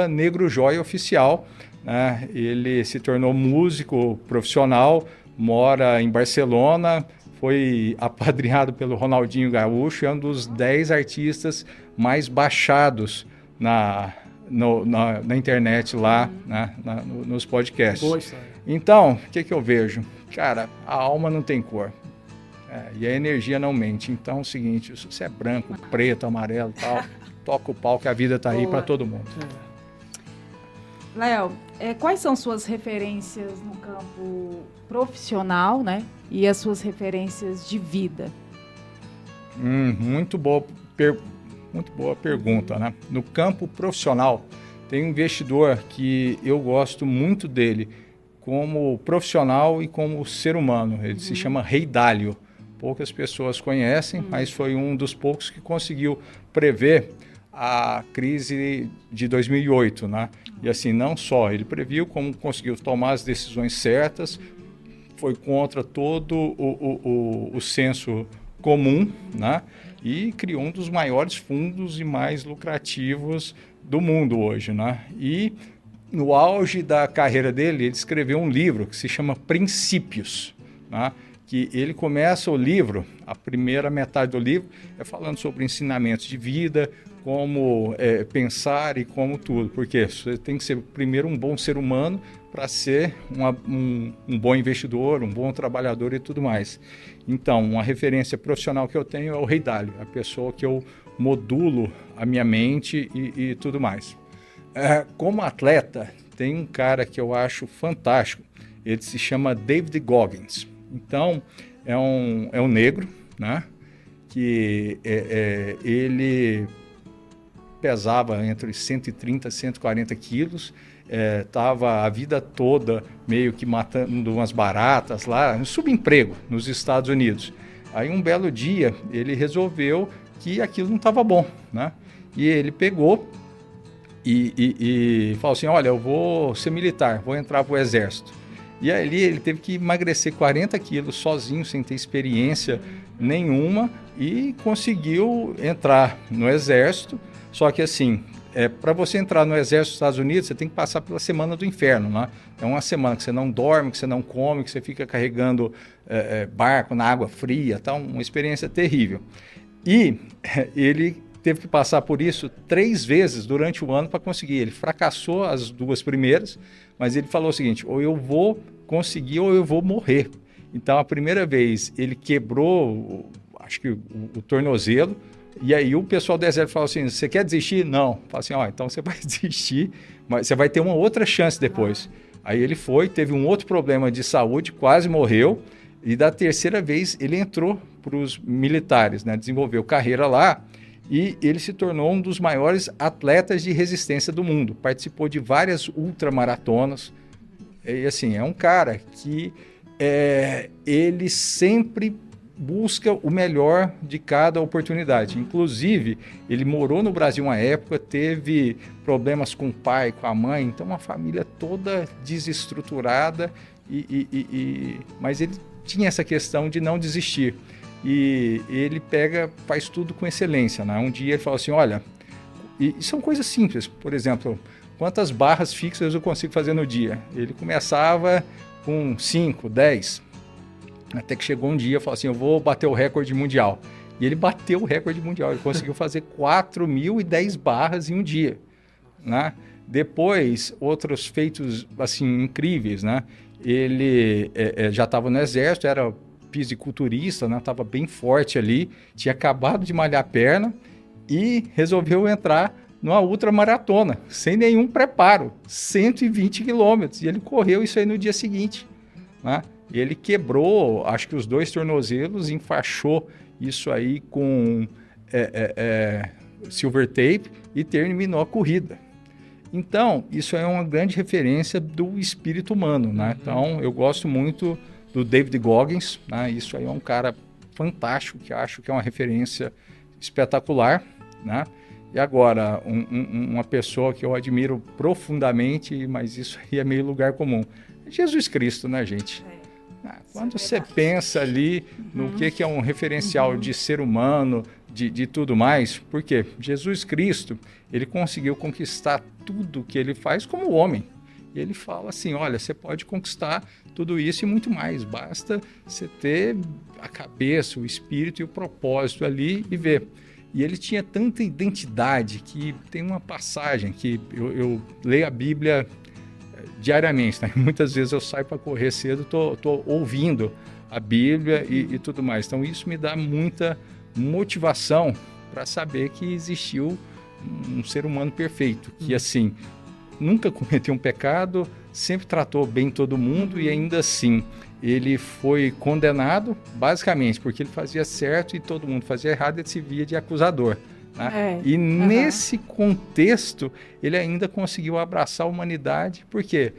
@NegroJoiaOficial, né? Ele se tornou músico profissional, mora em Barcelona, foi apadrinhado pelo Ronaldinho Gaúcho, é um dos 10 artistas mais baixados na internet lá, né? Nos podcasts. Boa história. Então, o que eu vejo? Cara, a alma não tem cor. E a energia não mente. Então é o seguinte, se você é branco, preto, amarelo e tal, toca o pau que a vida tá aí para todo mundo. Léo, quais são suas referências no campo profissional, né? E as suas referências de vida? Muito boa pergunta, né? No campo profissional, tem um investidor que eu gosto muito dele como profissional e como ser humano. Ele se chama Rei Dalio. Poucas pessoas conhecem, mas foi um dos poucos que conseguiu prever a crise de 2008, né? E assim, não só ele previu, como conseguiu tomar as decisões certas, foi contra todo o senso comum, né? E criou um dos maiores fundos e mais lucrativos do mundo hoje, né? E no auge da carreira dele, ele escreveu um livro que se chama Princípios, né? Que ele começa o livro, a primeira metade do livro, falando sobre ensinamentos de vida, como pensar e como tudo. Porque você tem que ser, primeiro, um bom ser humano para ser um bom investidor, um bom trabalhador e tudo mais. Então, uma referência profissional que eu tenho é o Rei Dalio, a pessoa que eu modulo a minha mente e tudo mais. Como atleta, tem um cara que eu acho fantástico, ele se chama David Goggins. Então, é um negro, né? Que ele pesava entre 130 e 140 quilos, estava a vida toda meio que matando umas baratas lá, um subemprego nos Estados Unidos. Aí um belo dia ele resolveu que aquilo não estava bom, né? E ele pegou e falou assim, olha, eu vou ser militar, vou entrar para o exército. E ali ele teve que emagrecer 40 quilos sozinho, sem ter experiência nenhuma, e conseguiu entrar no exército. Só que assim, para você entrar no exército dos Estados Unidos, você tem que passar pela semana do inferno, né? É uma semana que você não dorme, que você não come, que você fica carregando barco na água fria, tá? Uma experiência terrível. E ele teve que passar por isso 3 vezes durante o ano para conseguir. Ele fracassou as 2 primeiras, mas ele falou o seguinte, ou eu vou conseguir ou eu vou morrer. Então, a primeira vez ele quebrou, acho que o tornozelo, e aí o pessoal do exército falou assim, você quer desistir? Não. Fala assim, então você vai desistir, mas você vai ter uma outra chance depois. Aí ele teve um outro problema de saúde, quase morreu, e da terceira vez ele entrou para os militares, né? Desenvolveu carreira lá, e ele se tornou um dos maiores atletas de resistência do mundo. Participou de várias ultramaratonas. E assim, é um cara que ele sempre busca o melhor de cada oportunidade. Inclusive, ele morou no Brasil uma época, teve problemas com o pai, com a mãe, então uma família toda desestruturada, mas ele tinha essa questão de não desistir. E ele faz tudo com excelência, né? Um dia ele falou assim, olha, e são coisas simples, por exemplo, quantas barras fixas eu consigo fazer no dia? Ele começava com 5, 10, até que chegou um dia e falou assim, eu vou bater o recorde mundial. E ele bateu o recorde mundial, ele conseguiu fazer 4.010 barras em um dia, né? Depois, outros feitos assim incríveis, né? Ele já estava no exército, era fisiculturista, né? Tava bem forte ali, tinha acabado de malhar a perna e resolveu entrar numa ultramaratona, sem nenhum preparo, 120 quilômetros, e ele correu isso aí no dia seguinte, né? E ele quebrou, acho que os 2 tornozelos, enfaixou isso aí com silver tape e terminou a corrida. Então, isso é uma grande referência do espírito humano, né? Então, eu gosto muito do David Goggins, né? Isso aí é um cara fantástico, que acho que é uma referência espetacular, né? E agora, uma pessoa que eu admiro profundamente, mas isso aí é meio lugar comum, é Jesus Cristo, né, gente? Quando você pensa ali no que é um referencial de ser humano, de tudo mais, porque Jesus Cristo, ele conseguiu conquistar tudo que ele faz como homem. E ele fala assim, olha, você pode conquistar tudo isso e muito mais, basta você ter a cabeça, o espírito e o propósito ali e ver. E ele tinha tanta identidade que tem uma passagem que eu leio a Bíblia diariamente, né? Muitas vezes eu saio para correr cedo, tô ouvindo a Bíblia e tudo mais. Então isso me dá muita motivação para saber que existiu um ser humano perfeito, que assim, nunca cometeu um pecado, sempre tratou bem todo mundo e ainda assim ele foi condenado basicamente porque ele fazia certo e todo mundo fazia errado, ele se via de acusador. Né? E nesse contexto, ele ainda conseguiu abraçar a humanidade, porque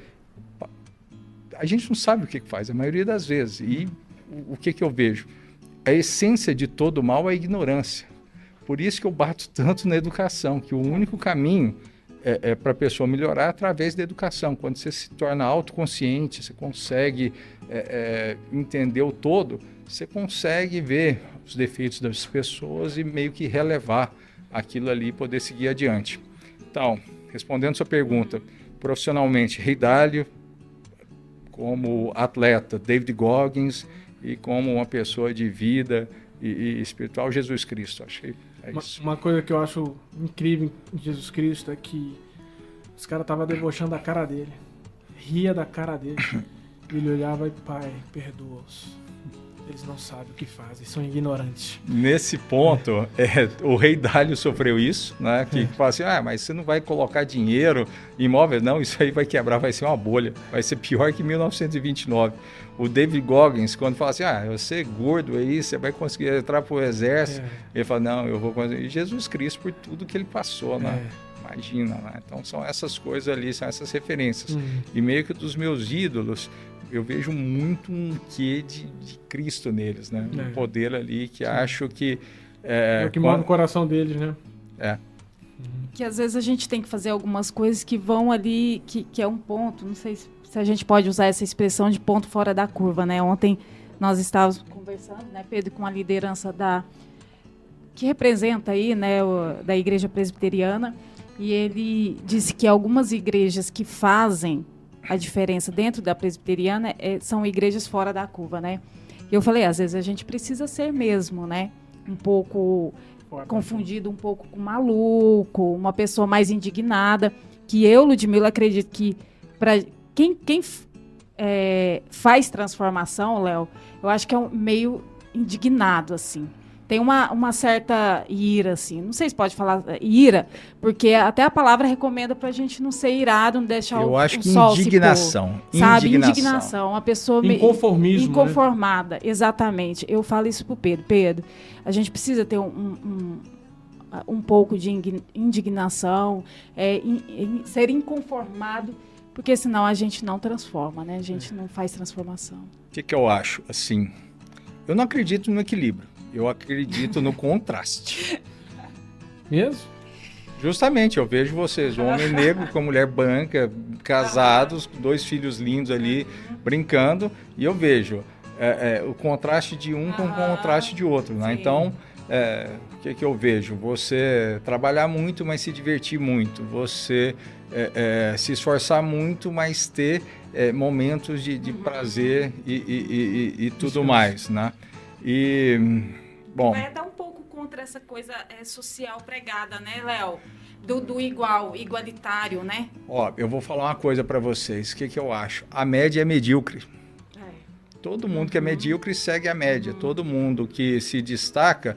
a gente não sabe o que faz, a maioria das vezes. E o que eu vejo? A essência de todo mal é a ignorância. Por isso que eu bato tanto na educação, que o único caminho para a pessoa melhorar através da educação. Quando você se torna autoconsciente, você consegue entender o todo, você consegue ver os defeitos das pessoas e meio que relevar aquilo ali e poder seguir adiante. Então, respondendo sua pergunta, profissionalmente, Rei Dalio, como atleta, David Goggins, e como uma pessoa de vida e espiritual, Jesus Cristo. Acho que é isso. Uma coisa que eu acho incrível em Jesus Cristo é que os caras estavam debochando da cara dele. Ria da cara dele. E ele olhava e, Pai, perdoa-os. Eles não sabem o que fazem, são ignorantes. Nesse ponto, o Rei Dalio sofreu isso, né? Que fala assim, mas você não vai colocar dinheiro em imóvel? Não, isso aí vai quebrar, vai ser uma bolha. Vai ser pior que 1929. O David Goggins, quando fala assim, você é gordo aí, você vai conseguir entrar para o exército. Ele fala, não, eu vou conseguir. E Jesus Cristo, por tudo que ele passou, né? Imagina, né? Então são essas coisas ali, são essas referências. E meio que dos meus ídolos, eu vejo muito um quê de Cristo neles, né? Um poder ali que acho que... É o que mora no coração deles, né? Que às vezes a gente tem que fazer algumas coisas que vão ali, que é um ponto, não sei se a gente pode usar essa expressão de ponto fora da curva, né? Ontem nós estávamos conversando, né, Pedro, com a liderança que representa aí, né, da Igreja Presbiteriana, e ele disse que algumas igrejas que fazem a diferença dentro da presbiteriana são igrejas fora da curva, né? E eu falei, às vezes a gente precisa ser mesmo, né? Um pouco confundido, um pouco com maluco, uma pessoa mais indignada, que eu, Ludmila, acredito que para quem faz transformação, Léo, eu acho que é meio indignado, assim. Tem uma certa ira, assim. Não sei se pode falar ira, porque até a palavra recomenda pra gente não ser irado, não deixar eu acho que sol indignação. Se pôr, sabe? Indignação. Uma pessoa inconformismo, inconformada. Né? Exatamente. Eu falo isso pro Pedro. Pedro, a gente precisa ter um pouco de indignação, ser inconformado, porque senão a gente não transforma, né? A gente não faz transformação. O que eu acho? Assim, eu não acredito no equilíbrio. Eu acredito no contraste. Mesmo? Justamente, eu vejo vocês, um homem negro com mulher branca, casados, 2 filhos lindos ali, brincando, e eu vejo o contraste de um com o contraste de outro, né? Então, o que eu vejo? Você trabalhar muito, mas se divertir muito. Você se esforçar muito, mas ter momentos de prazer e tudo mais, né? E, bom... Vai dar um pouco contra essa coisa social pregada, né, Léo? Do igualitário, né? Ó, eu vou falar uma coisa para vocês. O que eu acho? A média é medíocre. Todo mundo que é medíocre segue a média. Todo mundo que se destaca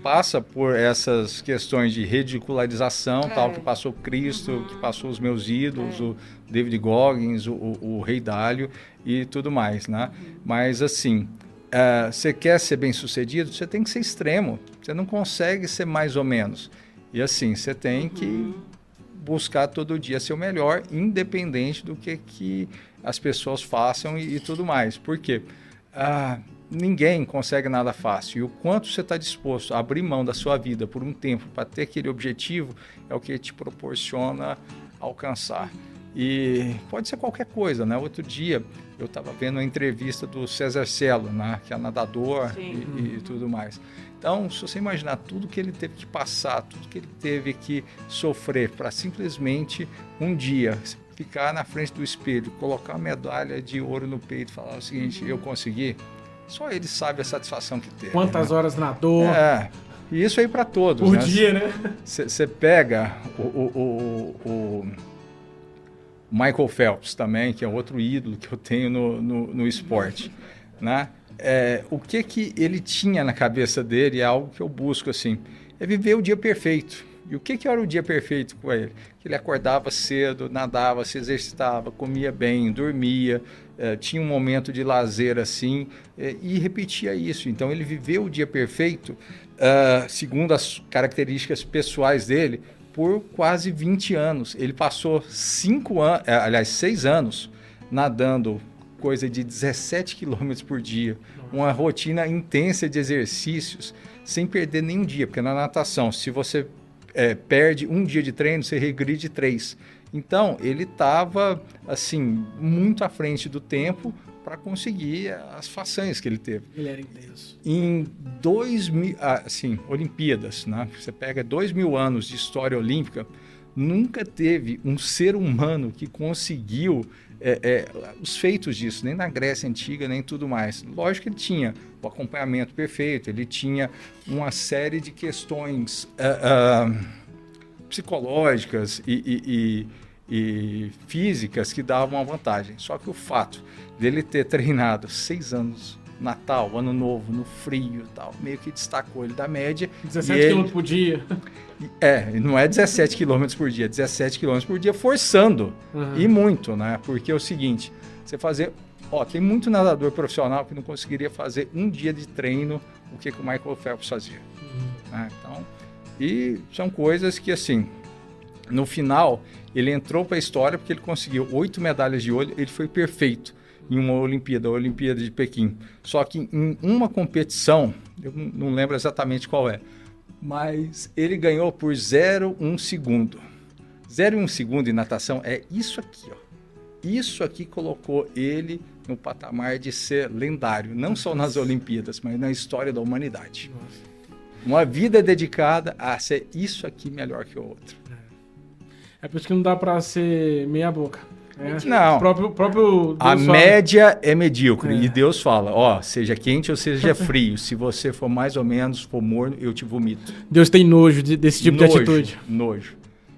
passa por essas questões de ridicularização, tal, que passou Cristo, que passou os meus ídolos, o David Goggins, o Rei Dalio e tudo mais, né? Mas, assim... você quer ser bem-sucedido, você tem que ser extremo. Você não consegue ser mais ou menos. E assim, você tem que buscar todo dia ser o melhor, independente do que as pessoas façam e tudo mais. Por quê? ninguém consegue nada fácil. E o quanto você está disposto a abrir mão da sua vida por um tempo para ter aquele objetivo é o que te proporciona alcançar. E pode ser qualquer coisa, né? Outro dia eu estava vendo uma entrevista do César Cielo, né? Que é nadador e tudo mais. Então, se você imaginar tudo que ele teve que passar, tudo que ele teve que sofrer para simplesmente um dia ficar na frente do espelho, colocar uma medalha de ouro no peito e falar o seguinte, eu consegui, só ele sabe a satisfação que teve. Quantas horas nadou. E isso aí para todos. Por dia, né? Você pega o Michael Phelps também, que é outro ídolo que eu tenho no esporte, né? O que ele tinha na cabeça dele é algo que eu busco, assim, é viver o dia perfeito. E o que era o dia perfeito com ele? Ele acordava cedo, nadava, se exercitava, comia bem, dormia, tinha um momento de lazer assim, e repetia isso. Então ele viveu o dia perfeito, segundo as características pessoais dele, por quase 20 anos. Ele passou 6 anos nadando coisa de 17 quilômetros por dia, uma rotina intensa de exercícios, sem perder nenhum dia, porque na natação, se você perde um dia de treino, você regride 3. Então, ele estava, assim, muito à frente do tempo para conseguir as façanhas que ele teve. Ele era intenso. Em 2000, Olimpíadas, né? Você pega 2.000 anos de história olímpica, nunca teve um ser humano que conseguiu os feitos disso, nem na Grécia Antiga, nem tudo mais. Lógico que ele tinha o acompanhamento perfeito, ele tinha uma série de questões psicológicas e físicas que davam uma vantagem. Só que o fato dele ter treinado 6 anos, Natal, Ano Novo, no frio e tal, meio que destacou ele da média. 17 km por dia. Não é 17 km por dia, 17 km por dia forçando. E muito, né? Porque é o seguinte, você fazer... tem muito nadador profissional que não conseguiria fazer um dia de treino o que o Michael Phelps fazia. Né? Então, e são coisas que, assim, no final, ele entrou para a história porque ele conseguiu 8 medalhas de ouro, ele foi perfeito em uma Olimpíada, a Olimpíada de Pequim. Só que em uma competição, eu não lembro exatamente qual mas ele ganhou por 0,1 segundo. 0,1 segundo em natação é isso aqui, ó. Isso aqui colocou ele no patamar de ser lendário, não só nas Olimpíadas, mas na história da humanidade. Uma vida dedicada a ser isso aqui melhor que o outro. É por isso que não dá para ser meia boca. Não, próprio Deus a fala. média é medíocre e Deus fala, seja quente ou seja frio, se você for mais ou menos, for morno, eu te vomito. Deus tem nojo desse tipo de atitude. Nojo.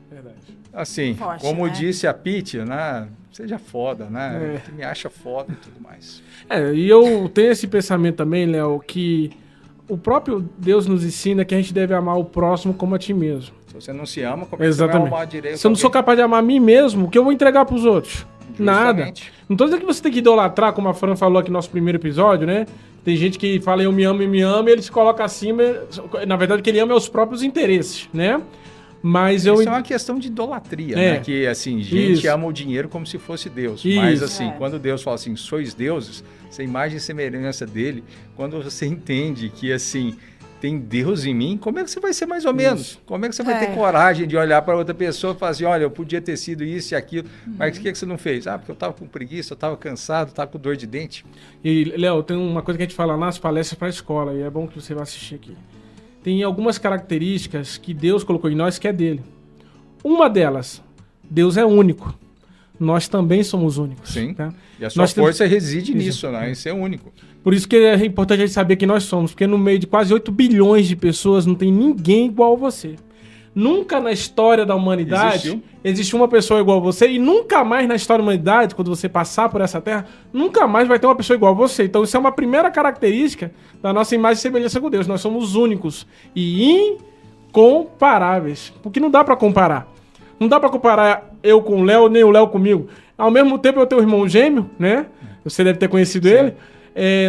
Verdade. Assim, Forte, como né? disse a Pitty, né? Seja foda, né? Me acha foda e tudo mais. E eu tenho esse pensamento também, Léo, que o próprio Deus nos ensina que a gente deve amar o próximo como a ti mesmo. Se você não se ama, como é que você vai amar direito? Se eu não sou capaz de amar a mim mesmo, o que eu vou entregar pros outros? Justamente. Nada. Não tô dizendo que você tem que idolatrar, como a Fran falou aqui no nosso primeiro episódio, né? Tem gente que fala eu me amo, e ele se coloca acima. Na verdade, o que ele ama é os próprios interesses, né? Mas Isso é uma questão de idolatria, né? Que, assim, gente ama o dinheiro como se fosse Deus. Mas, assim, quando Deus fala assim, sois deuses, você imagem e semelhança dele, quando você entende que, assim, tem Deus em mim, como é que você vai ser mais ou menos? Como é que você vai ter coragem de olhar para outra pessoa e falar assim, olha, eu podia ter sido isso e aquilo, mas o que você não fez? Porque eu estava com preguiça, eu estava cansado, estava com dor de dente. E, Léo, tem uma coisa que a gente fala nas palestras para a escola, e é bom que você vá assistir aqui. Tem algumas características que Deus colocou em nós que é dele. Uma delas, Deus é único. Nós também somos únicos. Sim, tá? E a sua força reside nisso, né? Isso é único. Por isso que é importante a gente saber quem nós somos, porque no meio de quase 8 bilhões de pessoas não tem ninguém igual a você. Nunca na história da humanidade existiu uma pessoa igual a você, e nunca mais na história da humanidade, quando você passar por essa terra, nunca mais vai ter uma pessoa igual a você. Então isso é uma primeira característica da nossa imagem e semelhança com Deus. Nós somos únicos e incomparáveis, porque não dá pra comparar. Não dá pra comparar eu com o Léo, nem o Léo comigo. Ao mesmo tempo eu tenho um irmão gêmeo, né? Você deve ter conhecido ele.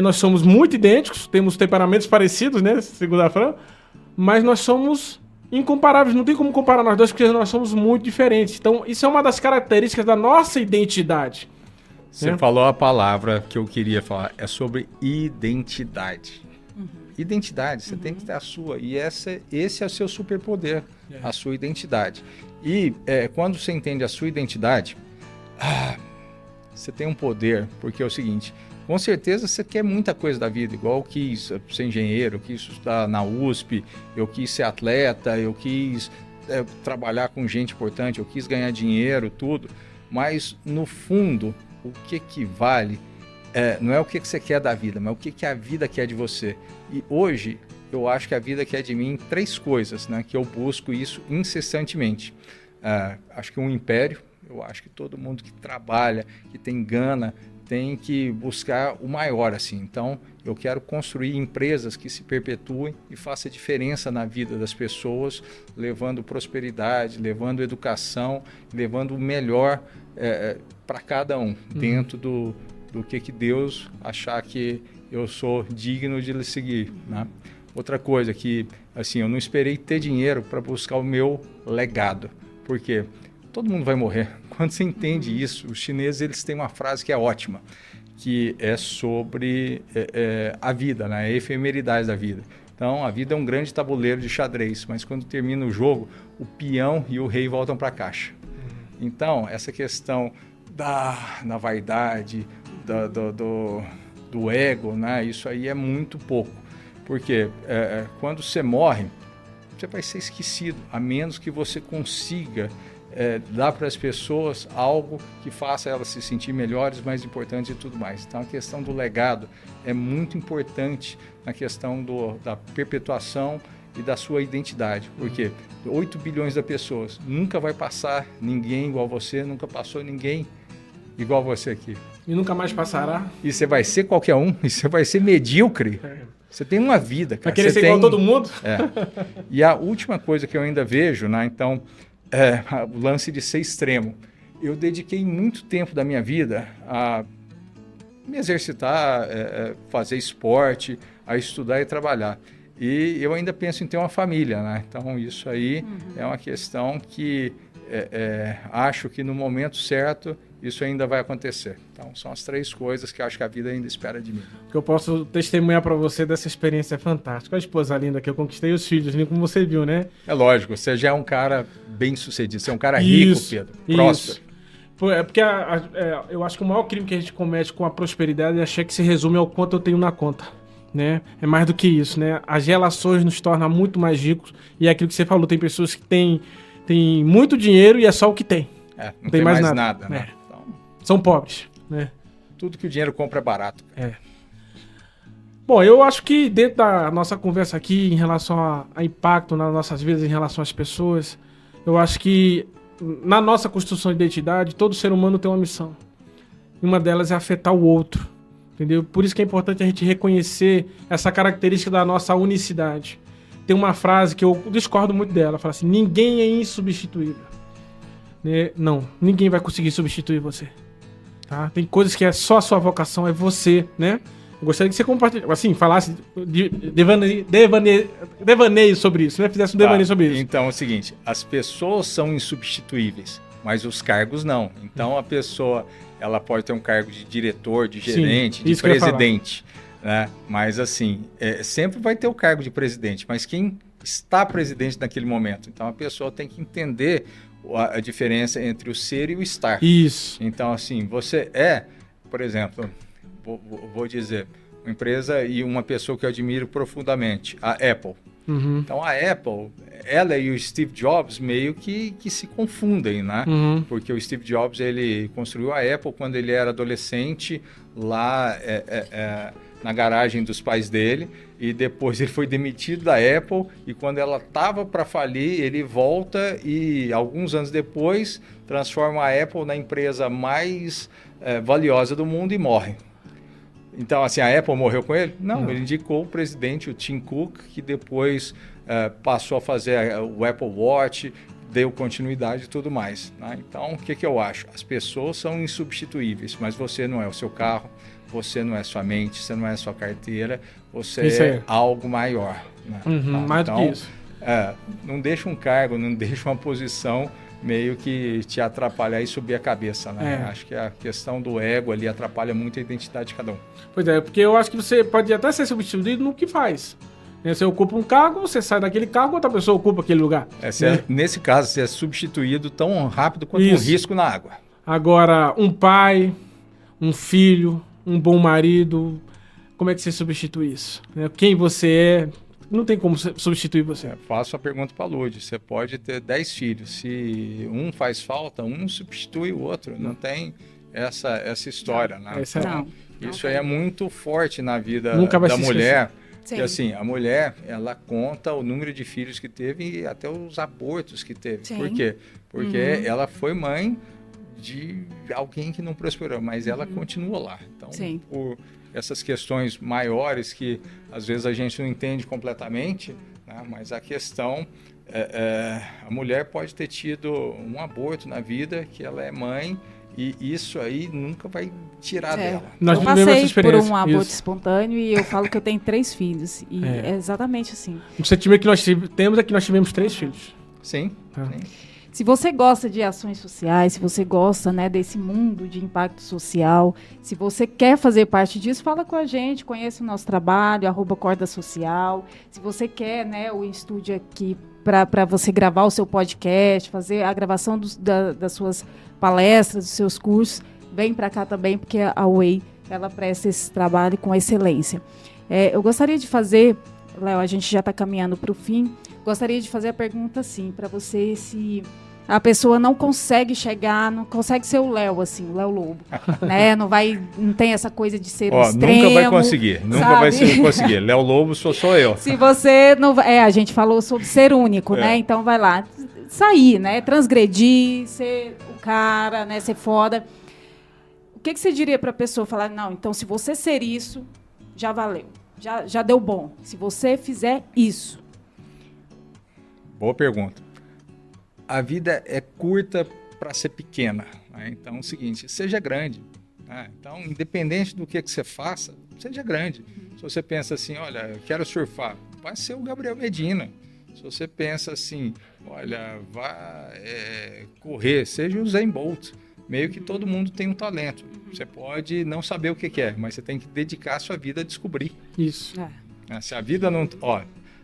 Nós somos muito idênticos, temos temperamentos parecidos, né? Segundo a Fran. Mas nós somos incomparáveis. Não tem como comparar nós dois, porque nós somos muito diferentes. Então, isso é uma das características da nossa identidade. Você falou a palavra que eu queria falar, é sobre identidade. Identidade, você tem que ter a sua, e esse é o seu superpoder, a sua identidade. E quando você entende a sua identidade, você tem um poder, porque é o seguinte, com certeza você quer muita coisa da vida, igual eu quis ser engenheiro, eu quis estudar na USP, eu quis ser atleta, eu quis trabalhar com gente importante, eu quis ganhar dinheiro, tudo, mas no fundo, o que vale não é o que você quer da vida, mas o que a vida quer de você. E hoje, eu acho que a vida quer de mim 3 coisas, né, que eu busco isso incessantemente. Acho que um império, eu acho que todo mundo que trabalha, que tem gana, tem que buscar o maior, assim. Então, eu quero construir empresas que se perpetuem e façam diferença na vida das pessoas, levando prosperidade, levando educação, levando o melhor para cada um, dentro do que Deus achar que eu sou digno de lhe seguir, né? Outra coisa que, assim, eu não esperei ter dinheiro para buscar o meu legado, porque todo mundo vai morrer. Quando você entende isso, os chineses eles têm uma frase que é ótima, que é sobre a vida, né? A efemeridade da vida. Então, a vida é um grande tabuleiro de xadrez, mas quando termina o jogo, o peão e o rei voltam para a caixa. Então, essa questão da vaidade, do ego, né? Isso aí é muito pouco. Porque quando você morre, você vai ser esquecido, a menos que você consiga dar para as pessoas algo que faça elas se sentir melhores, mais importantes e tudo mais. Então, a questão do legado é muito importante na questão da perpetuação e da sua identidade. Porque 8 bilhões de pessoas, nunca vai passar ninguém igual você, nunca passou ninguém igual você aqui. E nunca mais passará. E você vai ser qualquer um, e você vai ser medíocre. Você tem uma vida, cara. Vai querer ser igual a todo mundo? E a última coisa que eu ainda vejo, né, então, o lance de ser extremo. Eu dediquei muito tempo da minha vida a me exercitar, fazer esporte, a estudar e trabalhar. E eu ainda penso em ter uma família, né? Então, isso aí é uma questão que acho que no momento certo isso ainda vai acontecer. Então, são as 3 coisas que eu acho que a vida ainda espera de mim. O que eu posso testemunhar para você dessa experiência fantástica. A esposa linda que eu conquistei, os filhos, como você viu, né? É lógico, você já é um cara bem sucedido, você é um cara rico, Pedro, próspero. Porque eu acho que o maior crime que a gente comete com a prosperidade é achar que se resume ao quanto eu tenho na conta, né? É mais do que isso, né? As relações nos tornam muito mais ricos, e é aquilo que você falou, tem pessoas que têm muito dinheiro e é só o que tem. Não tem mais nada, né? Então, são pobres, né? Tudo que o dinheiro compra é barato. Bom, eu acho que dentro da nossa conversa aqui, em relação a impacto nas nossas vidas, em relação às pessoas, eu acho que na nossa construção de identidade, todo ser humano tem uma missão. E uma delas é afetar o outro, entendeu? Por isso que é importante a gente reconhecer essa característica da nossa unicidade. Tem uma frase que eu discordo muito dela, fala assim, ninguém é insubstituível. Não, ninguém vai conseguir substituir você. Tá? Tem coisas que é só a sua vocação, é você, né? Eu gostaria que você compartilhasse, assim, falasse devaneio sobre isso, né? Fizesse um devaneio sobre isso. Então é o seguinte, as pessoas são insubstituíveis, mas os cargos não. Então a pessoa, ela pode ter um cargo de diretor, de gerente, de presidente, né? Mas assim, sempre vai ter o cargo de presidente, mas quem está presidente naquele momento? Então a pessoa tem que entender a diferença entre o ser e o estar. Isso. Então assim, você por exemplo, vou dizer, uma empresa e uma pessoa que eu admiro profundamente, a Apple. Então a Apple, ela e o Steve Jobs meio que se confundem, né? Porque o Steve Jobs, ele construiu a Apple quando ele era adolescente lá na garagem dos pais dele, e depois ele foi demitido da Apple, e quando ela estava para falir, ele volta e alguns anos depois transforma a Apple na empresa mais valiosa do mundo e morre. Então, assim, a Apple morreu com ele? Não, ele indicou o presidente, o Tim Cook, que depois passou a fazer o Apple Watch, deu continuidade e tudo mais, né? Então, o que eu acho? As pessoas são insubstituíveis, mas você não é o seu carro, você não é sua mente, você não é sua carteira, você é algo maior. Né? Mais do que isso. Não deixa um cargo, não deixa uma posição meio que te atrapalhar e subir a cabeça, né? Acho que a questão do ego ali atrapalha muito a identidade de cada um. Pois é, porque eu acho que você pode até ser substituído no que faz. Você ocupa um cargo, você sai daquele cargo, outra pessoa ocupa aquele lugar. Nesse caso, você é substituído tão rápido quanto um risco na água. Agora, um pai, um filho, um bom marido, como é que você substitui isso? Quem você é, não tem como substituir você. Faço a pergunta para a Lud. Você pode ter 10 filhos. Se um faz falta, um substitui o outro. Não tem essa história, né? Isso aí é muito forte na vida da mulher. Porque assim, a mulher, ela conta o número de filhos que teve e até os abortos que teve. Sim. Por quê? Porque ela foi mãe de alguém que não prosperou, mas ela continua lá. Então, por essas questões maiores que às vezes a gente não entende completamente, né? Mas a questão a mulher pode ter tido um aborto na vida, que ela é mãe, e isso aí nunca vai tirar dela. Eu passei por um aborto espontâneo e eu falo que eu tenho 3 filhos. E é exatamente assim. O sentimento que nós temos é que nós tivemos 3 filhos. Sim. Se você gosta de ações sociais, se você gosta, né, desse mundo de impacto social, se você quer fazer parte disso, fala com a gente, conheça o nosso trabalho, @Corda Social. Se você quer, né, o estúdio aqui para você gravar o seu podcast, fazer a gravação das suas palestras, dos seus cursos, vem para cá também, porque a Way, ela presta esse trabalho com excelência. Eu gostaria de fazer, Léo, a gente já está caminhando para o fim, gostaria de fazer a pergunta assim, para você, se a pessoa não consegue chegar, não consegue ser o Léo, assim, o Léo Lobo, né? Não tem essa coisa de ser extremo. Nunca vai conseguir, conseguir. Léo Lobo sou eu. Se você não vai, a gente falou sobre ser único, né? Então vai lá, sair, né? Transgredir, ser o cara, né? Ser foda. O que você diria para a pessoa? Falar, não, então se você ser isso, já valeu, já deu bom. Se você fizer isso. Boa pergunta. A vida é curta para ser pequena, né? Então é o seguinte, seja grande, né? Então, independente do que você faça, seja grande. Se você pensa assim, olha, eu quero surfar, vai ser o Gabriel Medina. Se você pensa assim, olha, vai correr, seja o Usain Bolt. Meio que todo mundo tem um talento. Você pode não saber o que é, mas você tem que dedicar a sua vida a descobrir. Isso. Se a vida não...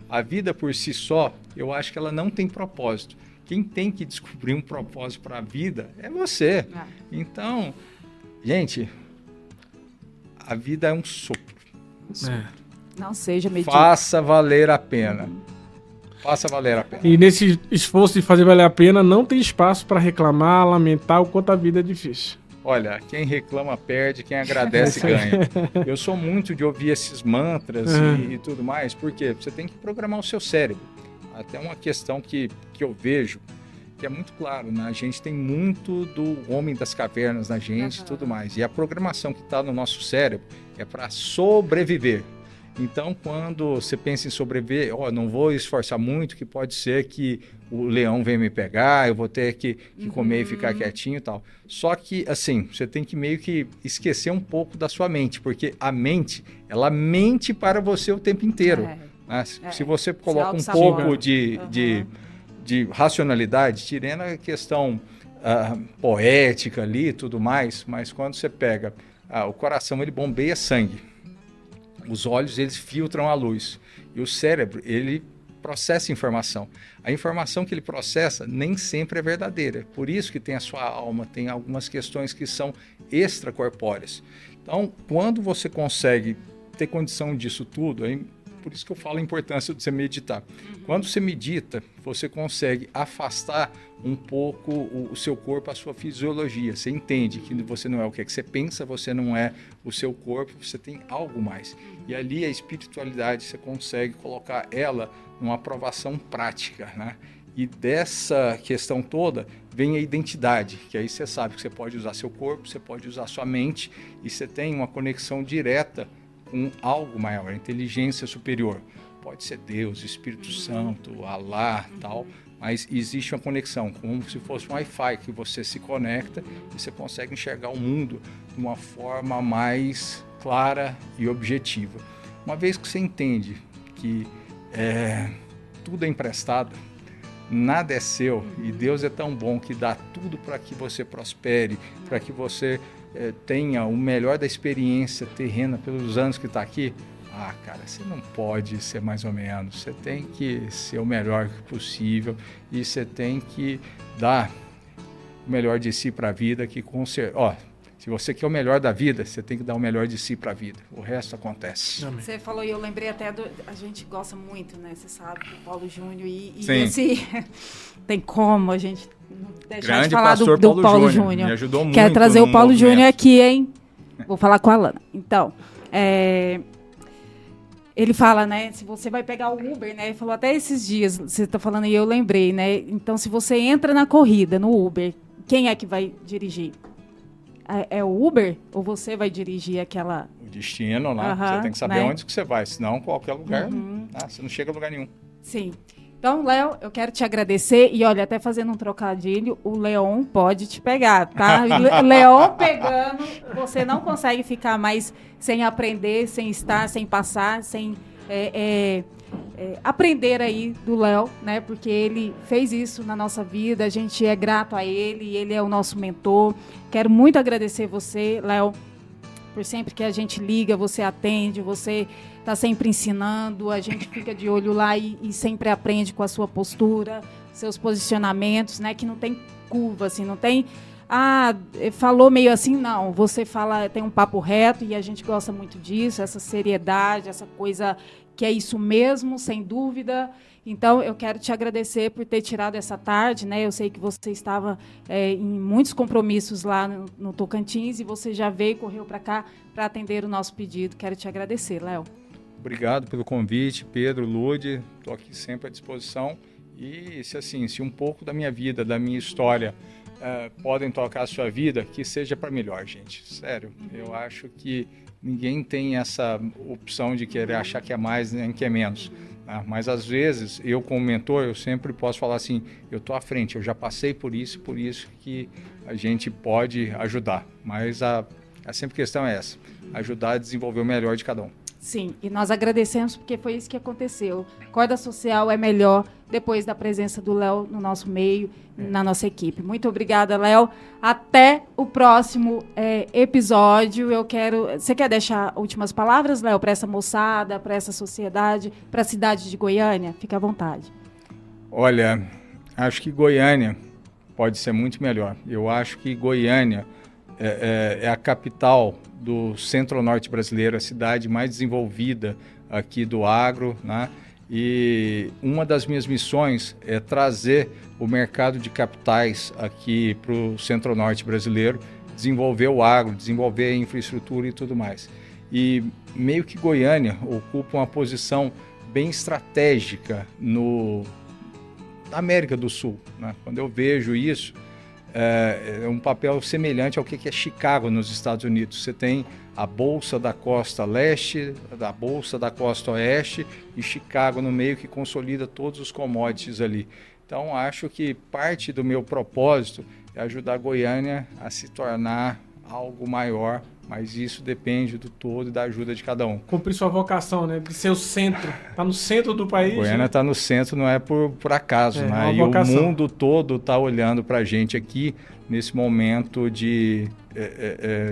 a vida por si só, eu acho que ela não tem propósito. Quem tem que descobrir um propósito para a vida é você. Então, gente, a vida é um sopro. Não seja medíocre. Faça valer a pena. Faça valer a pena. E nesse esforço de fazer valer a pena, não tem espaço para reclamar, lamentar o quanto a vida é difícil. Olha, quem reclama perde, quem agradece ganha. Eu sou muito de ouvir esses mantras e tudo mais, porque você tem que programar o seu cérebro. Até uma questão que eu vejo, que é muito claro, né? A gente tem muito do homem das cavernas na gente e tudo mais. E a programação que está no nosso cérebro é para sobreviver. Então, quando você pensa em sobreviver, não vou esforçar muito, que pode ser que o leão venha me pegar, eu vou ter que comer e ficar quietinho e tal. Só que, assim, você tem que meio que esquecer um pouco da sua mente, porque a mente, ela mente para você o tempo inteiro. Né? Se você coloca um pouco de racionalidade, tirando a questão poética ali e tudo mais, mas quando você pega o coração, ele bombeia sangue. Os olhos, eles filtram a luz. E o cérebro, ele processa informação. A informação que ele processa nem sempre é verdadeira. Por isso que tem a sua alma, tem algumas questões que são extracorpóreas. Então, quando você consegue ter condição disso tudo, por isso que eu falo a importância de você meditar. Quando você medita, você consegue afastar um pouco o seu corpo, a sua fisiologia. Você entende que você não é o que você pensa, você não é o seu corpo, você tem algo mais. E ali a espiritualidade, você consegue colocar ela numa aprovação prática, né? E dessa questão toda vem a identidade, que aí você sabe que você pode usar seu corpo, você pode usar sua mente, e você tem uma conexão direta com algo maior, a inteligência superior. Pode ser Deus, Espírito Santo, Alá, tal, mas existe uma conexão, como se fosse um Wi-Fi que você se conecta e você consegue enxergar o mundo de uma forma mais clara e objetiva. Uma vez que você entende que tudo é emprestado, nada é seu e Deus é tão bom que dá tudo para que você prospere, para que você tenha o melhor da experiência terrena pelos anos que está aqui. Cara, você não pode ser mais ou menos, você tem que ser o melhor possível e você tem que dar o melhor de si para a vida, que se você quer o melhor da vida, você tem que dar o melhor de si para a vida. O resto acontece. Amém. Você falou, e eu lembrei até a gente gosta muito, né? Você sabe, do Paulo Júnior. E esse tem como a gente deixar grande de falar do Paulo Júnior. Me ajudou muito. Quero trazer o Paulo Júnior aqui, hein? Vou falar com a Alana. Então, ele fala, né? Se você vai pegar o Uber, né? Ele falou até esses dias, você está falando e eu lembrei, né? Então, se você entra na corrida, no Uber, quem é que vai dirigir? É o Uber ou você vai dirigir aquela... O destino, né? Você tem que saber onde que você vai, senão qualquer lugar, você não chega a lugar nenhum. Sim. Então, Léo, eu quero te agradecer e, olha, até fazendo um trocadilho, o Leon pode te pegar, tá? Leon pegando, você não consegue ficar mais sem aprender, sem estar, sem passar, sem... aprender aí do Léo, né? Porque ele fez isso na nossa vida, a gente é grato a ele, ele é o nosso mentor. Quero muito agradecer você, Léo, por sempre que a gente liga, você atende, você está sempre ensinando, a gente fica de olho lá e sempre aprende com a sua postura, seus posicionamentos, né? Que não tem curva, assim, não tem... falou meio assim, não, você fala, tem um papo reto e a gente gosta muito disso, essa seriedade, essa coisa que é isso mesmo, sem dúvida. Então, eu quero te agradecer por ter tirado essa tarde, né? Eu sei que você estava em muitos compromissos lá no Tocantins e você já veio, correu para cá para atender o nosso pedido. Quero te agradecer, Léo. Obrigado pelo convite, Pedro, Lude, estou aqui sempre à disposição. E se um pouco da minha vida, da minha história, podem tocar a sua vida, que seja para melhor, gente. Sério, eu acho que ninguém tem essa opção de querer achar que é mais nem que é menos. Né? Mas, às vezes, eu como mentor, eu sempre posso falar assim, eu estou à frente, eu já passei por isso que a gente pode ajudar. Mas a sempre questão é essa, ajudar a desenvolver o melhor de cada um. Sim, e nós agradecemos porque foi isso que aconteceu. Corda Social é melhor depois da presença do Léo no nosso meio, na nossa equipe. Muito obrigada, Léo. Até o próximo episódio. Você quer deixar últimas palavras, Léo, para essa moçada, para essa sociedade, para a cidade de Goiânia? Fica à vontade. Olha, acho que Goiânia pode ser muito melhor. Eu acho que Goiânia é a capital do centro-norte brasileiro, a cidade mais desenvolvida aqui do agro, né? E uma das minhas missões é trazer o mercado de capitais aqui para o centro-norte brasileiro, desenvolver o agro, desenvolver a infraestrutura e tudo mais. E meio que Goiânia ocupa uma posição bem estratégica na América do Sul, né? Quando eu vejo isso, é um papel semelhante ao que é Chicago nos Estados Unidos. Você tem a Bolsa da Costa Leste, a Bolsa da Costa Oeste e Chicago no meio que consolida todos os commodities ali. Então, acho que parte do meu propósito é ajudar a Goiânia a se tornar algo maior, mas isso depende do todo e da ajuda de cada um. Cumprir sua vocação, né? De ser o centro. Está no centro do país. Goiânia está no centro, não é por acaso, né? E vocação. O mundo todo está olhando para a gente aqui nesse momento de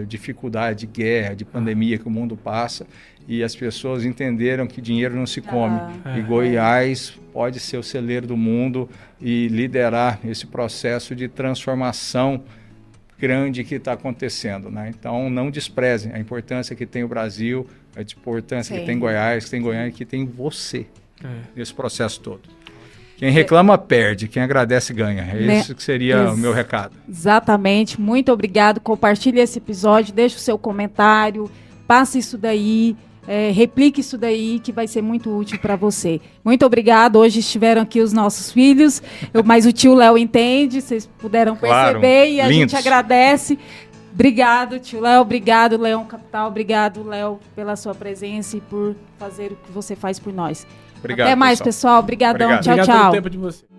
dificuldade, de guerra, de pandemia que o mundo passa. E as pessoas entenderam que dinheiro não se come. E Goiás pode ser o celeiro do mundo e liderar esse processo de transformação grande que está acontecendo, né? Então, não desprezem a importância que tem o Brasil, a importância que tem Goiás, que tem Goiânia, que tem você nesse processo todo. Quem reclama, perde. Quem agradece, ganha. Isso que seria o meu recado. Exatamente. Muito obrigado. Compartilhe esse episódio, deixe o seu comentário, passe isso daí, replique isso daí, que vai ser muito útil para você. Muito obrigado. Hoje estiveram aqui os nossos filhos, mas o tio Léo entende, vocês puderam perceber, e a gente agradece. Obrigado, tio Léo. Obrigado, Leão Capital. Obrigado, Léo, pela sua presença e por fazer o que você faz por nós. Obrigado, até mais, pessoal. Obrigadão. Obrigado. Tchau, Obrigado tchau. pelo tempo de você.